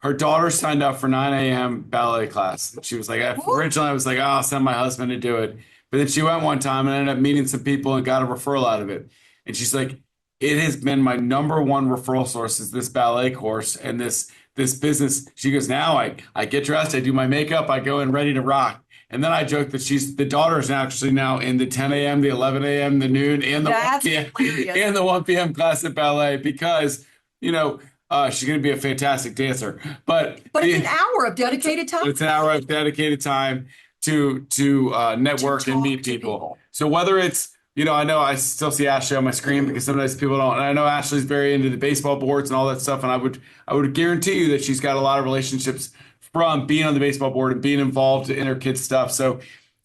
her daughter signed up for 9 a.m. ballet class. She was like, originally I was like, I'll send my husband to do it. But then she went one time and ended up meeting some people and got a referral out of it. And she's like, it has been my number one referral source is this ballet course and this business. She goes, now I get dressed, I do my makeup, I go in ready to rock. And then I joke that the daughter is actually now in the 10 a.m., the 11 a.m., the noon, and the 1 p.m. class at ballet, because, she's going to be a fantastic dancer. But it's an hour of dedicated time. It's an hour of dedicated time to network and meet people. So whether it's, I know I still see Ashley on my screen because sometimes people don't. And I know Ashley's very into the baseball boards and all that stuff. And I would guarantee you that she's got a lot of relationships from being on the baseball board and being involved in her kids' stuff. So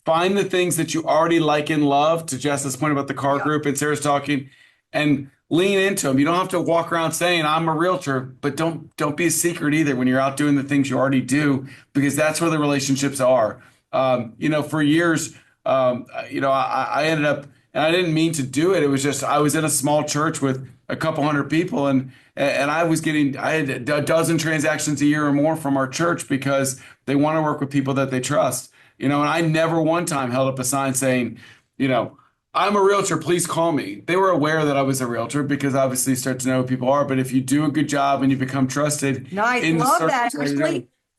find the things that you already like and love, to Jess's point about the car group and Sarah's talking, and lean into them. You don't have to walk around saying I'm a realtor, but don't be a secret either when you're out doing the things you already do, because that's where the relationships are. For years, I ended up, and I didn't mean to do it. It was just, I was in a small church with a couple hundred people, and I had a dozen transactions a year or more from our church because they want to work with people that they trust. And I never one time held up a sign saying, I'm a realtor, please call me. They were aware that I was a realtor because obviously you start to know who people are. But if you do a good job and you become trusted. Nice. Love that.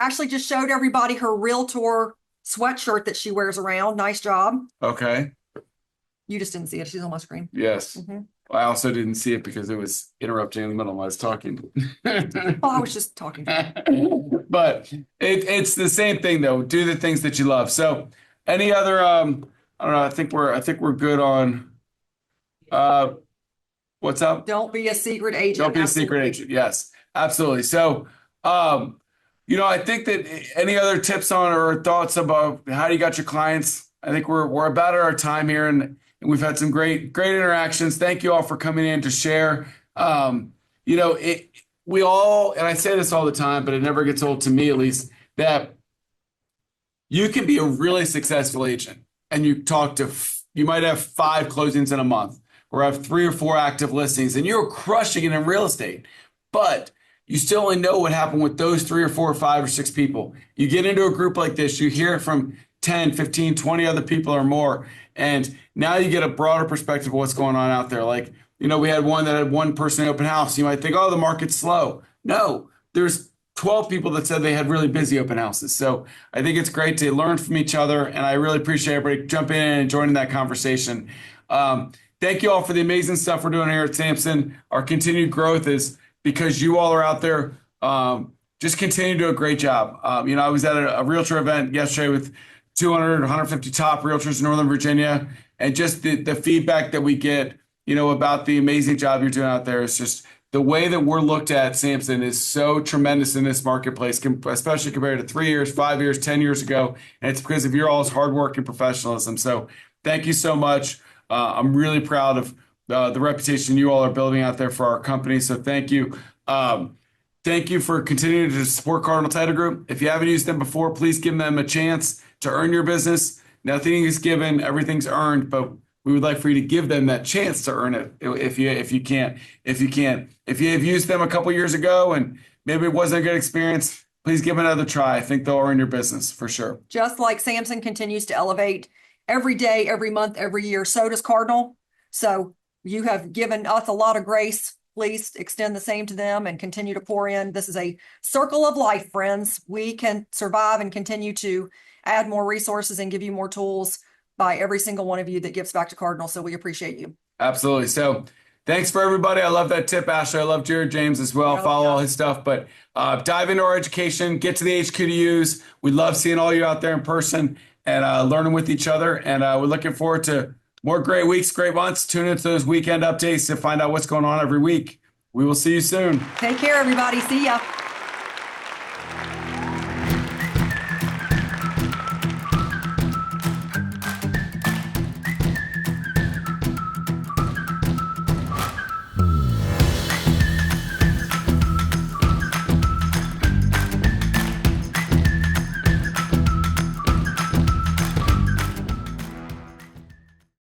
Ashley just showed everybody her realtor sweatshirt that she wears around. Nice job. Okay. You just didn't see it. She's on my screen. Yes. Mhm. I also didn't see it because it was interrupting in the middle when I was talking. Oh, I was just talking. But it's the same thing though. Do the things that you love. So any other I don't know, I think we're good on what's up? Don't be a secret agent. Don't be a secret agent. Yes, absolutely. So I think that any other tips on or thoughts about how you got your clients? I think we're about at our time here and we've had some great interactions. Thank you all for coming in to share. We all, and I say this all the time, but it never gets old to me at least, that you can be a really successful agent and you might have 5 closings in a month or have 3 or 4 active listings and you're crushing it in real estate, but you still only know what happened with those 3 or 4 or 5 or 6 people. You get into a group like this, you hear it from 10, 15, 20 other people or more. And now you get a broader perspective of what's going on out there. Like, we had one that had 1 person in open house. You might think, oh, the market's slow. No, there's 12 people that said they had really busy open houses. So I think it's great to learn from each other. And I really appreciate everybody jumping in and joining that conversation. Thank you all for the amazing stuff we're doing here at Samson. Our continued growth is because you all are out there. Just continue to do a great job. I was at a realtor event yesterday with 200, 150 top realtors in Northern Virginia. And just the feedback that we get, about the amazing job you're doing out there is just the way that we're looked at. Samson is so tremendous in this marketplace, especially compared to 3 years, 5 years, 10 years ago. And it's because of your all's hard work and professionalism. So thank you so much. I'm really proud of the reputation you all are building out there for our company. So thank you. Thank you for continuing to support Cardinal Title Group. If you haven't used them before, please give them a chance to earn your business. Nothing is given, everything's earned, but we would like for you to give them that chance to earn it if you can. If you have used them a couple years ago and maybe it wasn't a good experience, please give them another try. I think they'll earn your business for sure. Just like Samson continues to elevate every day, every month, every year, so does Cardinal. So you have given us a lot of grace. Please extend the same to them and continue to pour in. This is a circle of life, friends. We can survive and continue to add more resources and give you more tools by every single one of you that gives back to Cardinal. So we appreciate you. Absolutely. So thanks for everybody. I love that tip, Ashley. I love Jared James as well. Follow all his stuff, but dive into our education, get to the HQ to use. We love seeing all you out there in person and learning with each other. And we're looking forward to more great weeks, great months. Tune into those weekend updates to find out what's going on every week. We will see you soon. Take care, everybody. See ya.